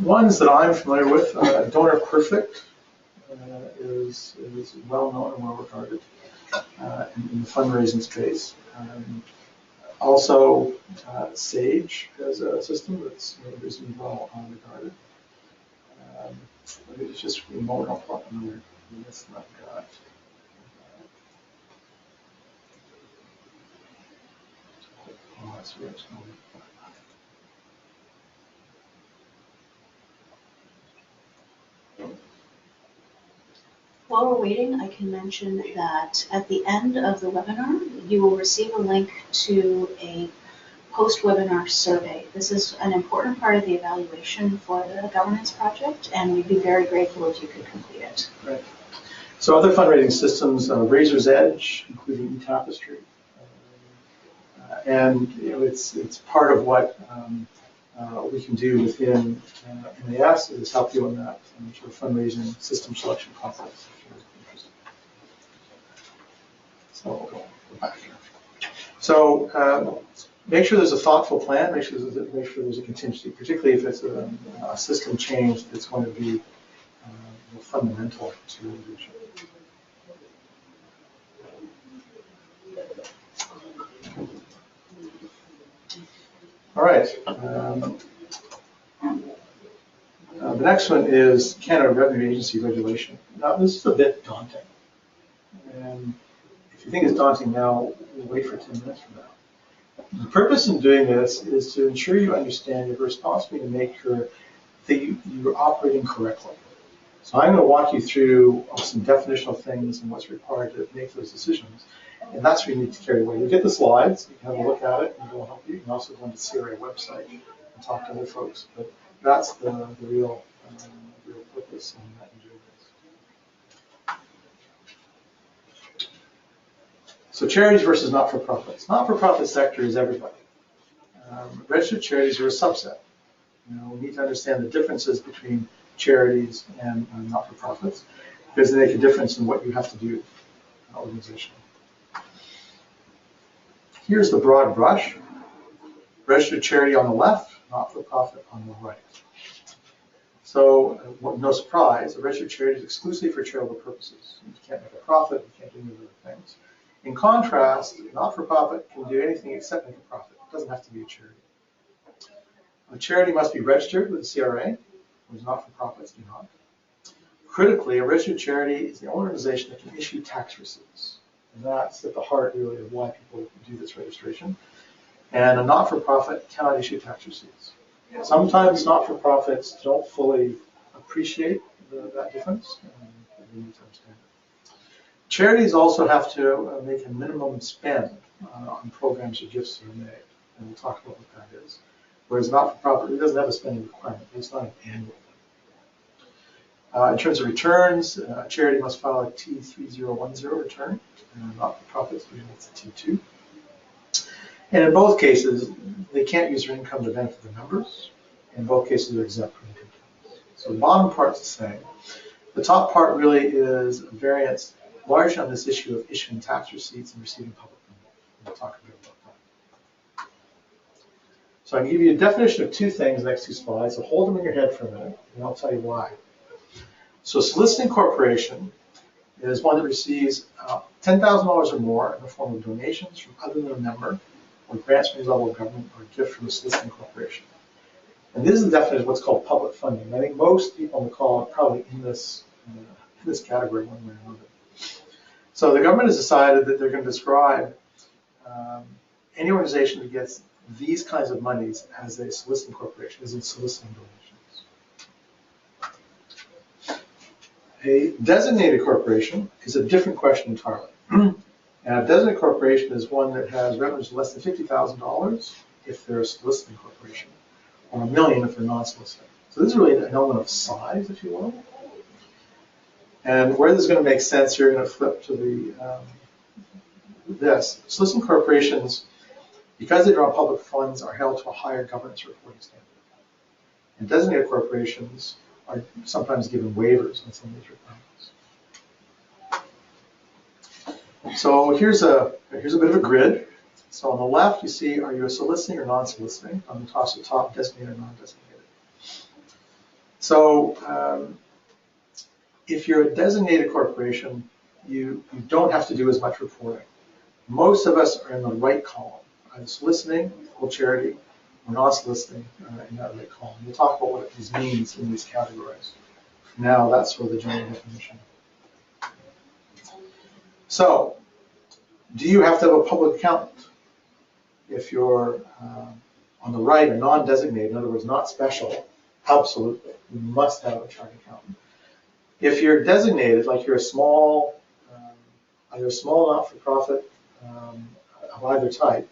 ones that I'm familiar with, Donor Perfect is well known and well regarded in the fundraising space. Also, Sage has a system that's reasonably well regarded. It's just a moment, I'll plot another list that I've got. Oh, that's where it's going. While we're waiting, I can mention that at the end of the webinar, you will receive a link to a post-webinar survey. This is an important part of the evaluation for the governance project, and we'd be very grateful if you could complete it. Right. So other fundraising systems, Razor's Edge, including eTapestry, and it's part of what we can do within MAS is help you in that sort of fundraising system selection process. If you're interested. So we'll go back here. So make sure there's a thoughtful plan. Make sure there's a contingency, particularly if it's a system change that's going to be fundamental to your leadership. All right. The next one is Canada Revenue Agency regulation. Now, this is a bit daunting. And if you think it's daunting now, we'll wait for 10 minutes from now. The purpose in doing this is to ensure you understand your responsibility to make sure that you're operating correctly. So I'm going to walk you through some definitional things and what's required to make those decisions. And that's where you need to carry away. You'll get the slides, you can have a look at it, and it'll help you. You can also go on the CRA website and talk to other folks. But that's the real purpose in that you do this. So charities versus not-for-profits. Not-for-profit sector is everybody. Registered charities are a subset. We need to understand the differences between charities and not-for-profits, because they make a difference in what you have to do in an organization. Here's the broad brush. Registered charity on the left, not-for-profit on the right. So, no surprise, a registered charity is exclusively for charitable purposes. You can't make a profit, you can't do any other things. In contrast, not-for-profit can do anything except make a profit. It doesn't have to be a charity. A charity must be registered with the CRA, whereas not-for-profits do not. Critically, a registered charity is the only organization that can issue tax receipts. And that's at the heart, really, of why people do this registration. And a not-for-profit cannot issue tax receipts. Sometimes not-for-profits don't fully appreciate that difference, and we need to understand it. Charities also have to make a minimum spend on programs or gifts that are made, and we'll talk about what that is. Whereas not-for-profit, it doesn't have a spending requirement. It's not an annual thing. In terms of returns, a charity must file a T3010 return, and not-for-profits, it's a T2. And in both cases, they can't use their income to benefit their members. In both cases, they're exempt from income tax. So the bottom part's the same. The top part really is a variance largely on this issue of issuing tax receipts and receiving public funding. We'll talk a bit about that. So I can give you a definition of two things in the next two slides. So hold them in your head for a minute, and I'll tell you why. So a soliciting corporation is one that receives $10,000 or more in the form of donations from other than a member, or grants from any level of government, or a gift from a soliciting corporation. And this is the definition of what's called public funding. I think most people on the call are probably in this category one way or another. So the government has decided that they're going to describe any organization that gets these kinds of monies as a soliciting corporation, as in soliciting donations. A designated corporation is a different question entirely. And a designated corporation is one that has revenues less than $50,000 if they're a soliciting corporation, or $1 million if they're non-soliciting. So this is really an element of size, if you will. And where this is going to make sense, you're going to flip to this. Soliciting corporations, because they draw public funds, are held to a higher governance reporting standard. And designated corporations are sometimes given waivers on some of these requirements. So here's a bit of a grid. So on the left, you see, are you a soliciting or non-soliciting? On the top, designated or non-designated. So if you're a designated corporation, you don't have to do as much reporting. Most of us are in the right column, either soliciting, full charity, or non-soliciting in that right column. We'll talk about what this means in these categories. For now, that's sort of the general definition. So, do you have to have a public accountant? If you're on the right, a non-designated, in other words, not special, absolutely. You must have a chartered accountant. If you're designated, like you're a small, either a small not-for-profit of either type,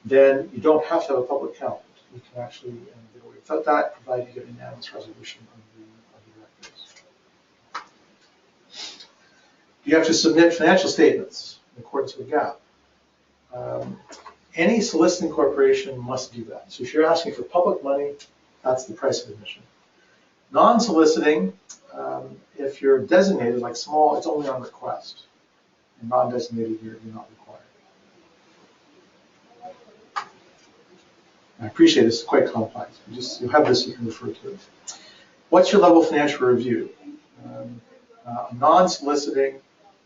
then you don't have to have a public accountant. You can actually get away without that, provided you get a unanimous resolution of the directors. You have to submit financial statements in accordance with GAAP. Any soliciting corporation must do that. So if you're asking for public money, that's the price of admission. Non-soliciting, if you're designated, like small, it's only on request. And non-designated, you're not required. I appreciate this is quite complex. You have this, you can refer to it. What's your level of financial review? Non-soliciting,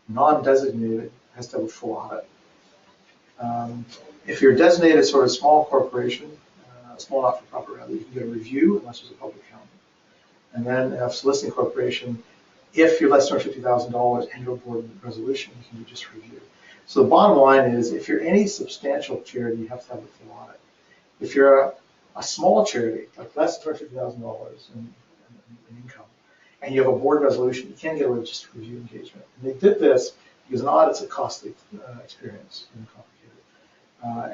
non-designated has to have a full audit. If you're designated as sort of small corporation, small not-for-profit rather, you can get a review unless there's a public accountant. And then a soliciting corporation, if you're less than $50,000 and your board resolution, you can do just review. So the bottom line is, if you're any substantial charity, you have to have a full audit. If you're a small charity, like less than $50,000 in income, and you have a board resolution, you can't get away with just review engagement. And they did this because an audit's a costly experience and complicated.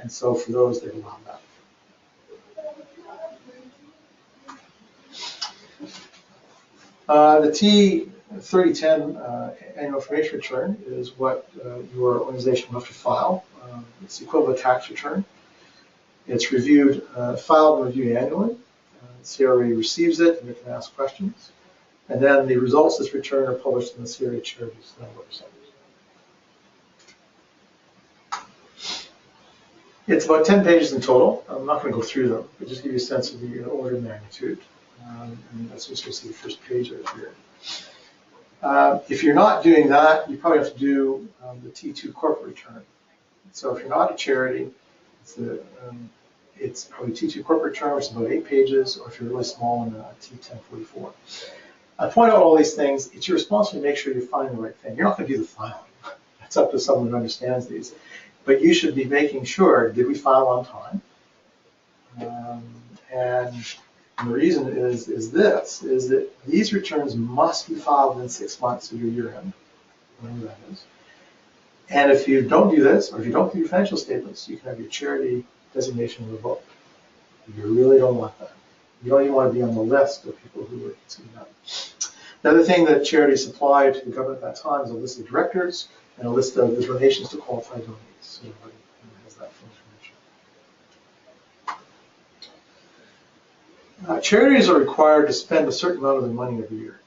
And so for those, they've allowed that. The T3010 annual information return is what your organization will have to file. It's the equivalent tax return. It's reviewed, filed and reviewed annually. CRA receives it and it can ask questions. And then the results that's returned are published in the CRA Charities website. It's about 10 pages in total. I'm not going to go through them, but just give you a sense of the order of magnitude. And that's just going to see the first page right here. If you're not doing that, you probably have to do the T2 corporate return. So if you're not a charity, it's probably T2 corporate return, which is about 8 pages, or if you're really small, in T1044. I point out all these things. It's your responsibility to make sure you find the right thing. You're not going to do the filing. That's up to someone who understands these. But you should be making sure, did we file on time? And the reason is that these returns must be filed within 6 months of your year end, whatever that is. And if you don't do this, or if you don't do your financial statements, you can have your charity designation revoked. You really don't want that. You don't even want to be on the list of people who would consider that. The other thing that charities supply to the government at that time is a list of directors and a list of the donations to qualified donees. So everybody has that information. Charities are required to spend a certain amount of their money every year.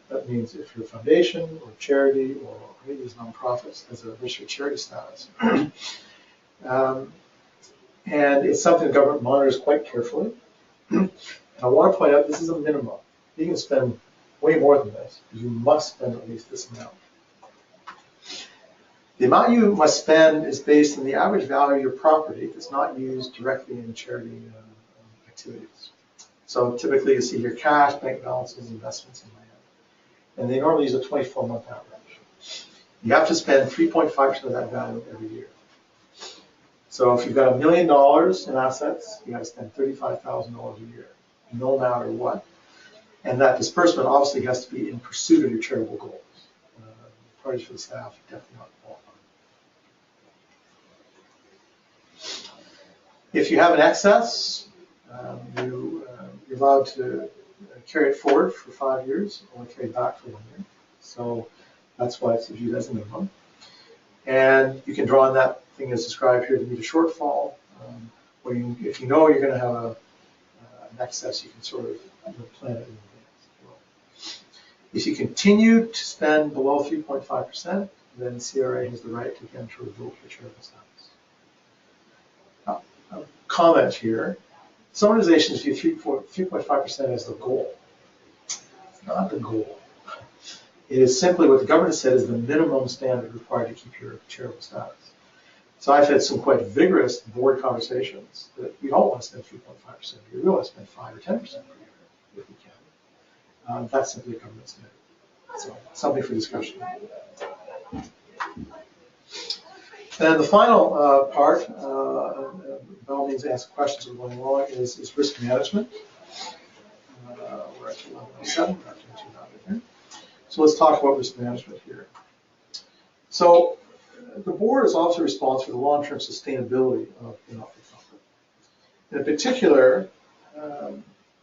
That means if you're a foundation or charity or any of these nonprofits has a registered charity status. And it's something the government monitors quite carefully. And I want to point out this is a minimum. You can spend way more than this, but you must spend at least this amount. The amount you must spend is based on the average value of your property that's not used directly in charity activities. So typically you see your cash, bank balances, investments, and land. And they normally use a 24-month average. You have to spend 3.5% of that value every year. So if you've got $1 million in assets, you got to spend $35,000 a year, no matter what. And that disbursement obviously has to be in pursuit of your charitable goals. Parties for the staff definitely not qualified. If you have an excess, you're allowed to carry it forward for 5 years, or carry it back for 1 year. So that's why it's viewed as a minimum. And you can draw on that thing as described here to meet a shortfall. Or if you know you're going to have an excess, you can sort of plan it in advance. If you continue to spend below 3.5%, then CRA has the right to again to revoke your charitable status. A comment here. Some organizations view 3.5% as the goal. It's not the goal. It is simply what the government said is the minimum standard required to keep your charitable status. So I've had some quite vigorous board conversations that we don't want to spend 3.5% a year. We want to spend 5 or 10% per year if we can. That's simply a government standard. So something for discussion. And the final part, by all means ask questions that are going along, is risk management. We're at 11:07, not doing too bad here. So let's talk about risk management here. So the board is also responsible for the long-term sustainability of the not-for-profit. In particular,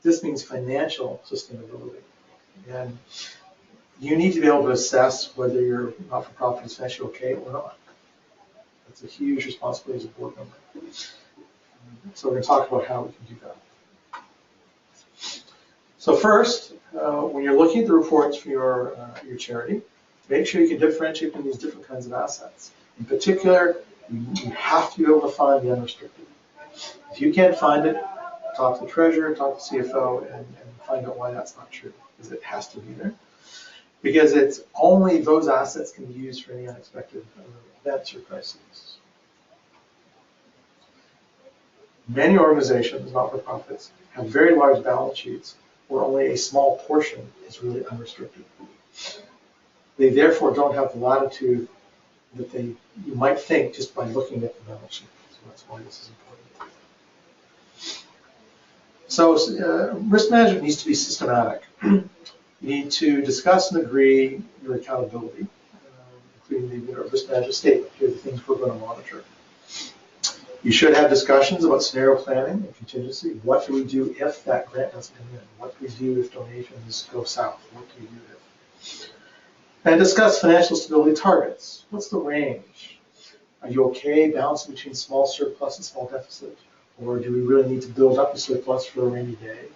this means financial sustainability. And you need to be able to assess whether your not-for-profit is financially okay or not. That's a huge responsibility as a board member. So we're going to talk about how we can do that. So first, when you're looking at the reports for your charity, make sure you can differentiate between these different kinds of assets. In particular, you have to be able to find the unrestricted. If you can't find it, talk to the treasurer, talk to the CFO, and find out why that's not true, because it has to be there. Because it's only those assets can be used for any unexpected events or crises. Many organizations, not-for-profits, have very large balance sheets where only a small portion is really unrestricted. They therefore don't have the latitude that you might think just by looking at the balance sheet. So that's why this is important. So risk management needs to be systematic. You need to discuss and agree your accountability, including the risk management statement. Here are the things we're going to monitor. You should have discussions about scenario planning and contingency. What do we do if that grant doesn't come in? What do we do if donations go south? What do we do if? And discuss financial stability targets. What's the range? Are you okay balancing between small surplus and small deficit? Or do we really need to build up a surplus for a rainy day?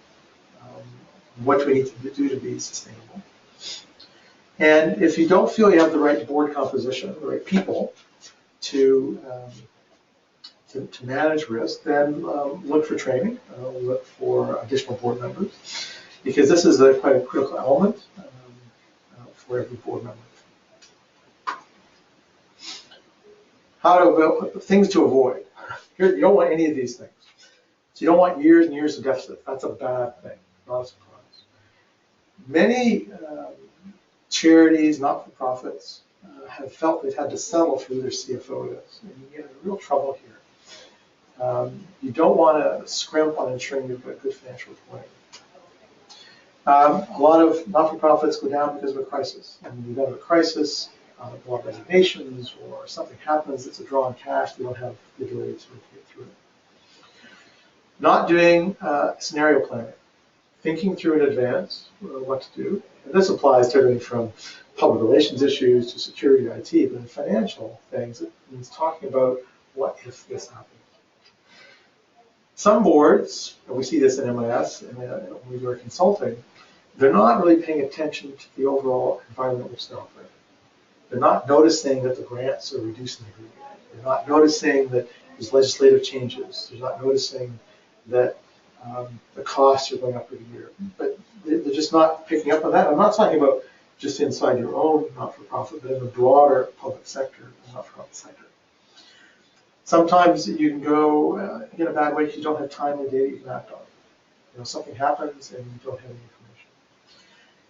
What do we need to do to be sustainable? And if you don't feel you have the right board composition, the right people to manage risk, then look for training, look for additional board members, because this is quite a critical element for every board member. Things to avoid. Here, you don't want any of these things. So you don't want years and years of deficit. That's a bad thing, not a surprise. Many charities, not-for-profits, have felt they've had to settle for who their CFO is. And you get in real trouble here. You don't want to scrimp on ensuring you've got good financial reporting. A lot of not-for-profits go down because of a crisis. And when you have a crisis, a lot of resignations, or something happens, it's a draw on cash, they don't have the ability to get through it. Not doing scenario planning, thinking through in advance what to do. And this applies to everything from public relations issues to security, IT, but in financial things, it means talking about what if this happens. Some boards, and we see this in MIS and when we do our consulting, they're not really paying attention to the overall environment which they're operating. They're not noticing that the grants are reducing the group. They're not noticing that there's legislative changes. They're not noticing that the costs are going up every year. But they're just not picking up on that. I'm not talking about just inside your own not-for-profit, but in the broader public sector and not-for-profit sector. Sometimes you can go in a bad way because you don't have time or data you can act on. You know, something happens and you don't have any information.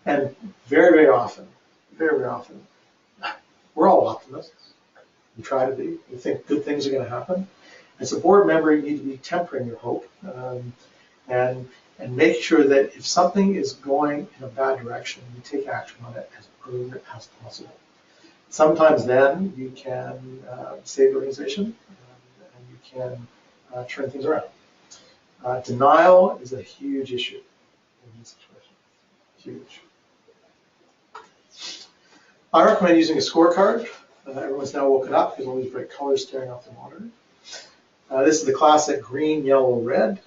And very, very often, we're all optimists. We try to be. We think good things are going to happen. As a board member, you need to be tempering your hope and make sure that if something is going in a bad direction, you take action on it as early as possible. Sometimes then you can save the organization and you can turn things around. Denial is a huge issue in this situation. Huge. I recommend using a scorecard. Everyone's now woken up because all these bright colors staring off the monitor. This is the classic green, yellow, red.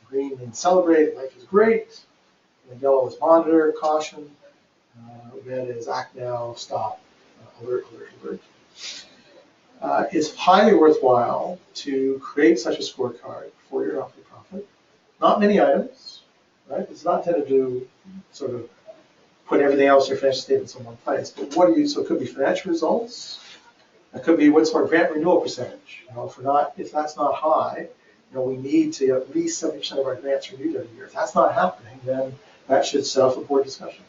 Green means celebrate, life is great. And yellow is monitor, caution. Red is act now, stop, alert, alert, alert. It's highly worthwhile to create such a scorecard for your not-for-profit. Not many items, right? It's not intended to sort of put everything else in your financial statements in one place. But so it could be financial results. It could be what's our grant renewal percentage. You know, if that's not high, you know, we need to at least 70% of our grants renewed every year. If that's not happening, then that should set up a board discussion.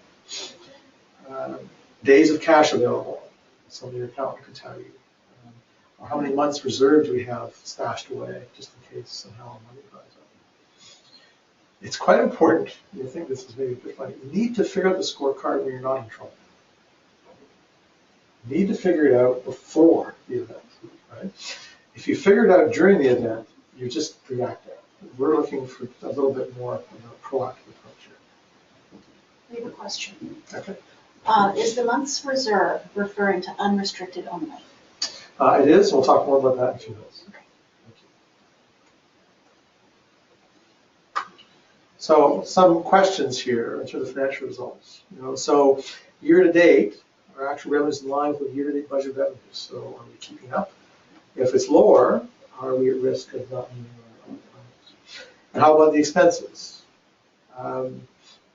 Days of cash available. Somebody your accountant could tell you. Or how many months reserved do we have stashed away just in case somehow our money dries up. It's quite important. You think this is maybe a bit funny. You need to figure out the scorecard when you're not in trouble. You need to figure it out before the event, right? If you figure it out during the event, you're just reacting. We're looking for a little bit more of a proactive approach here. We have a question. Okay. Is the month's reserve referring to unrestricted only? It is. We'll talk more about that in a few minutes. Okay. Thank you. So some questions here in terms of financial results. You know, so year to date, our actual revenue is in line with year-to-date budget revenues. So are we keeping up? If it's lower, are we at risk of not meeting our requirements? And how about the expenses?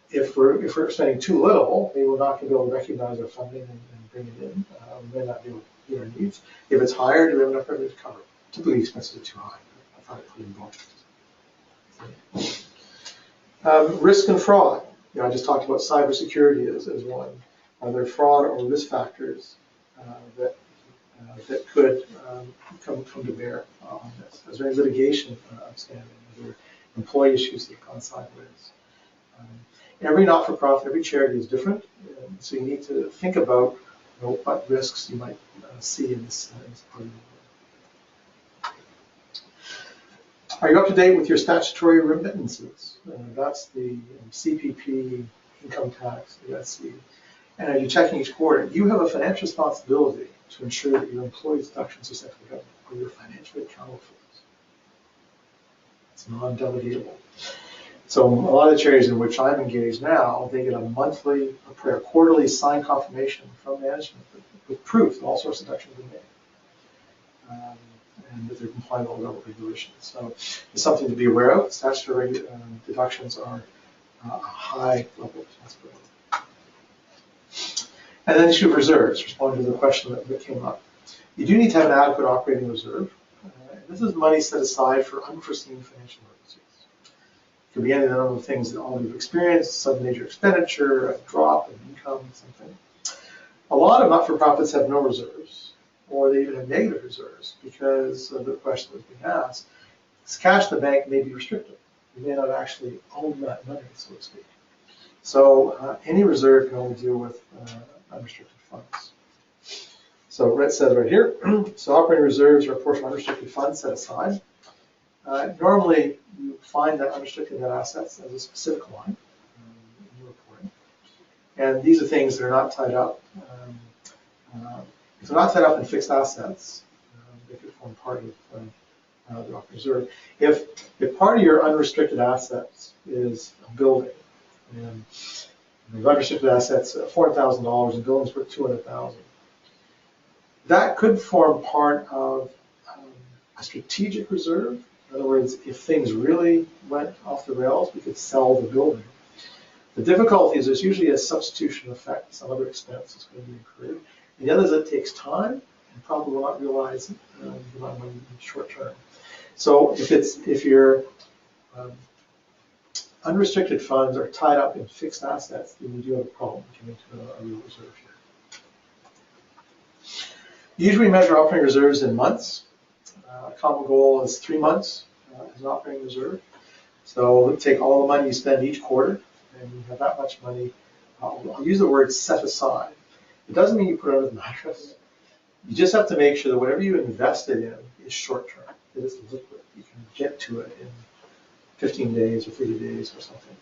If we're spending too little, maybe we're not going to be able to recognize our funding and bring it in. We may not be able to meet our needs. If it's higher, do we have enough revenue to cover it? Typically, expenses are too high. I thought it could be more. Risk and fraud. You know, I just talked about cybersecurity as one. Are there fraud or risk factors that could come to bear on this? Is there any litigation outstanding? Are there employee issues that have gone sideways? Every not-for-profit, every charity is different, so you need to think about what risks you might see in this part of the world. Are you up to date with your statutory remittances? That's the CPP, income tax, the SC. And are you checking each quarter? You have a financial responsibility to ensure that your employees' deductions are set for the government, or you're financially accountable for this. It's non-delegatable. So a lot of the charities in which I'm engaged now, they get a monthly, a quarterly signed confirmation from management with proof that all sorts of deductions have been made. And that they're complying with all government regulations. So it's something to be aware of. Statutory deductions are a high level of responsibility. And then issue of reserves, responding to the question that came up. You do need to have an adequate operating reserve. This is money set aside for unforeseen financial emergencies. It could be any number of things that all you've experienced, some major expenditure, a drop in income, something. A lot of not-for-profits have no reserves, or they even have negative reserves because of the question that was being asked. This cash in the bank may be restricted. You may not actually own that money, so to speak. So any reserve can only deal with unrestricted funds. So it says right here, so operating reserves are a portion of unrestricted funds set aside. Normally, you find that unrestricted net assets as a specific line in your reporting. And these are things that are not tied up. If they're not tied up in fixed assets, they could form part of the operating reserve. If part of your unrestricted assets is a building, and the unrestricted assets $400,000 and buildings worth $200,000, that could form part of a strategic reserve. In other words, if things really went off the rails, we could sell the building. The difficulty is there's usually a substitution effect, some other expense is going to be incurred. And the other is it takes time and probably will not realize the amount of money in the short term. So if your unrestricted funds are tied up in fixed assets, then you do have a problem coming to a real reserve here. Usually we measure operating reserves in months. A common goal is 3 months as an operating reserve. So take all the money you spend each quarter, and you have that much money. I'll use the word set aside. It doesn't mean you put it under the mattress. You just have to make sure that whatever you invested in is short term. It is liquid. You can get to it in 15 days or 30 days or something.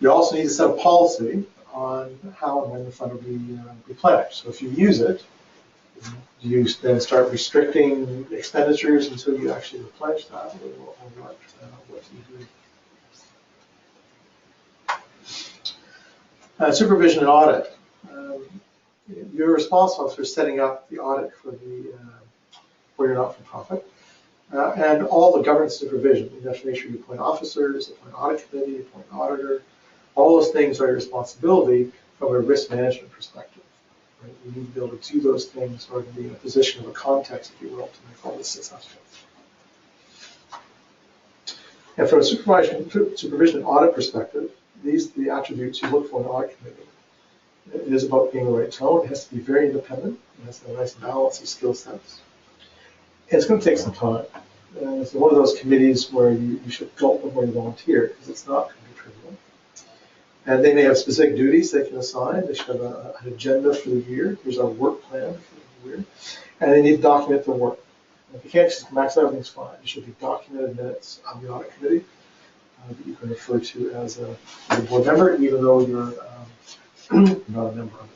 You also need to set a policy on how and when the fund will be replenished. So if you use it, you then start restricting expenditures until you actually replenish that, or what do you do? Supervision and audit. You're responsible for setting up the audit for your not-for-profit. And all the governance supervision. You have to make sure you appoint officers, appoint audit committee, appoint auditor. All those things are your responsibility from a risk management perspective. Right? You need to be able to do those things or to be in a position of a context, if you will, to make all this successful. And from a supervision and audit perspective, these are the attributes you look for in an audit committee. It is about being the right tone. It has to be very independent. It has to have a nice balance of skill sets. And it's going to take some time. It's one of those committees where you should go before you volunteer, because it's not going to be trivial. And they may have specific duties they can assign. They should have an agenda for the year. Here's our work plan for the year. And they need to document their work. If you can't just max out, everything's fine. It should be documented minutes of the audit committee that you can refer to as a board member, even though you're not a member of it.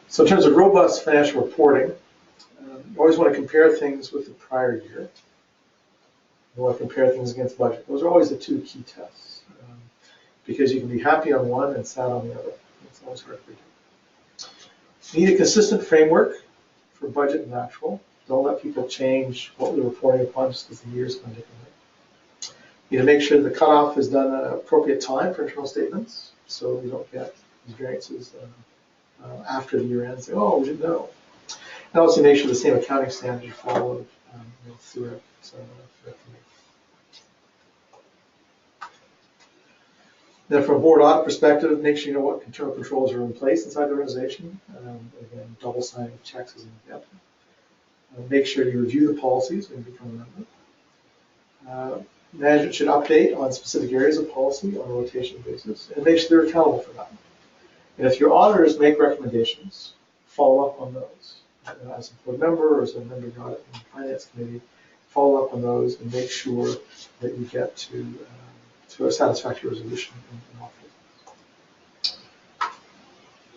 So in terms of robust financial reporting, you always want to compare things with the prior year. You want to compare things against budget. Those are always the two key tests, because you can be happy on one and sad on the other. It's always hard to do. You need a consistent framework for budget and actual. Don't let people change what we're reporting upon just because the year's gone differently. You need to make sure the cutoff is done at an appropriate time for internal statements, so you don't get these variances after the year ends. Say, oh, we didn't know. And also make sure the same accounting standards are followed throughout the year. Then from a board audit perspective, make sure you know what internal controls are in place inside the organization. Again, double signing of checks is an example. Make sure you review the policies when you become a member. Management should update on specific areas of policy on a rotation basis, and make sure they're accountable for that. And if your auditors make recommendations, follow up on those. As a board member or as a member of the audit and finance committee, follow up on those and make sure that you get to a satisfactory resolution in all cases.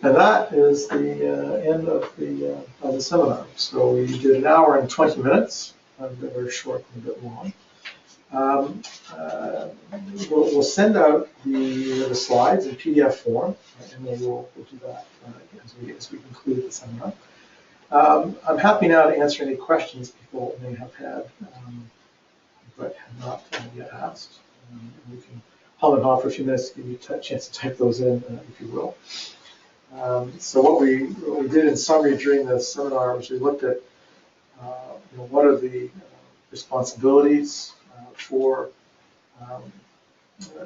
And that is the end of the seminar. So we did 1 hour and 20 minutes. They're very short and a bit long. We'll send out the slides in PDF form, and we'll do that as we conclude the seminar. I'm happy now to answer any questions people may have had, but have not yet asked. We can hum and haw for a few minutes to give you a chance to type those in, if you will. So what we did in summary during the seminar was we looked at what are the responsibilities for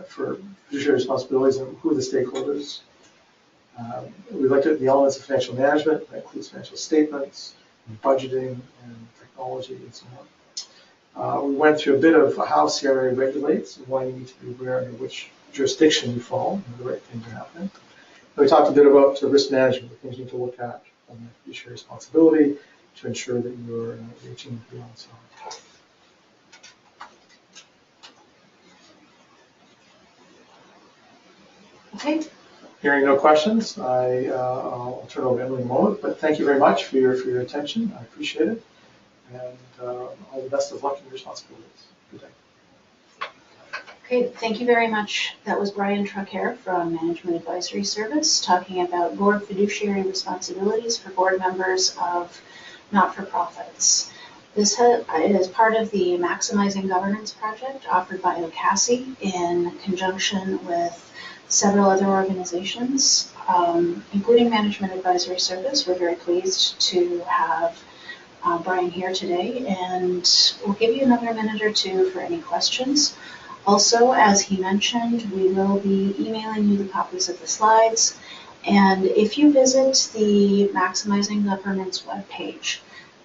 fiduciary responsibilities and who are the stakeholders. We looked at the elements of financial management, that includes financial statements, and budgeting, and technology, and so on. We went through a bit of how CRA regulates and why you need to be aware of which jurisdiction you fall and the right things are happening. We talked a bit about risk management, the things you need to look at from the fiduciary responsibility to ensure that you're reaching beyond some. Okay. Hearing no questions, I'll turn over to Emily in a moment, but thank you very much for your attention. I appreciate it. And all the best of luck in your responsibilities. Good day. Okay, thank you very much. That was Brian Trucare from Management Advisory Service talking about board fiduciary responsibilities for board members of not-for-profits. This is part of the Maximizing Governance project offered by OCASI in conjunction with several other organizations, including Management Advisory Service. We're very pleased to have Brian here today, and we'll give you another minute or two for any questions. Also, as he mentioned, we will be emailing you the copies of the slides, and if you visit the Maximizing Governance webpage,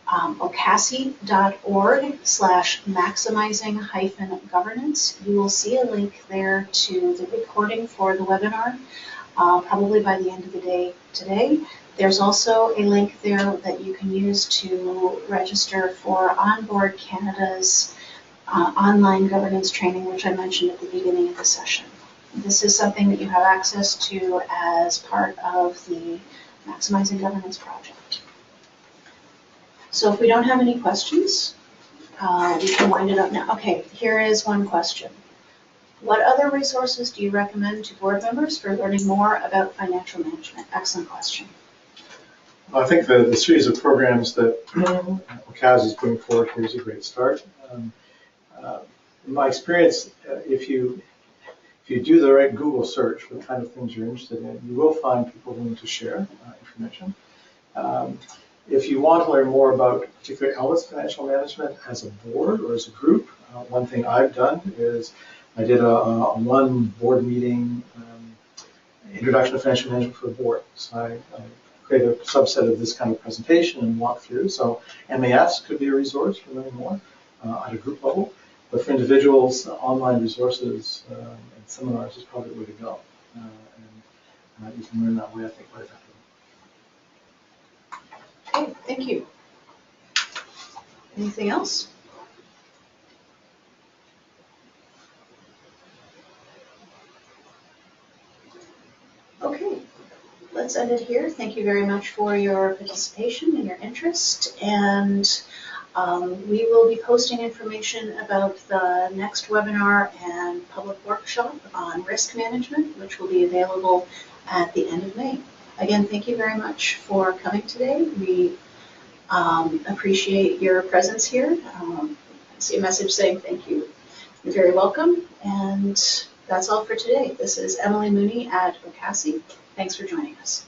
ocasi.org/maximizing-governance. You will see a link there to the recording for the webinar, probably by the end of the day today. There's also a link there that you can use to register for Onboard Canada's online governance training, which I mentioned at the beginning of the session. This is something that you have access to as part of the Maximizing Governance project. So if we don't have any questions, we can wind it up now. Okay, here is one question. What other resources do you recommend to board members for learning more about financial management? Excellent question. Well, I think the series of programs that OCASI is putting forward here is a great start. In my experience, if you do the right Google search for the kind of things you're interested in, you will find people willing to share information. If you want to learn more about particular elements of financial management as a board or as a group, one thing I've done is I did a one board meeting introduction to financial management for the board. So I created a subset of this kind of presentation and walk through. So MAS could be a resource for learning more at a group level. But for individuals, online resources and seminars is probably the way to go. And you can learn that way, I think, quite effectively. Okay, thank you. Anything else? Okay, let's end it here. Thank you very much for your participation and your interest. And we will be posting information about the next webinar and public workshop on risk management, which will be available at the end of May. Again, thank you very much for coming today. We appreciate your presence here. I see a message saying thank you. You're very welcome. And that's all for today. This is Emily Mooney at OCASI. Thanks for joining us.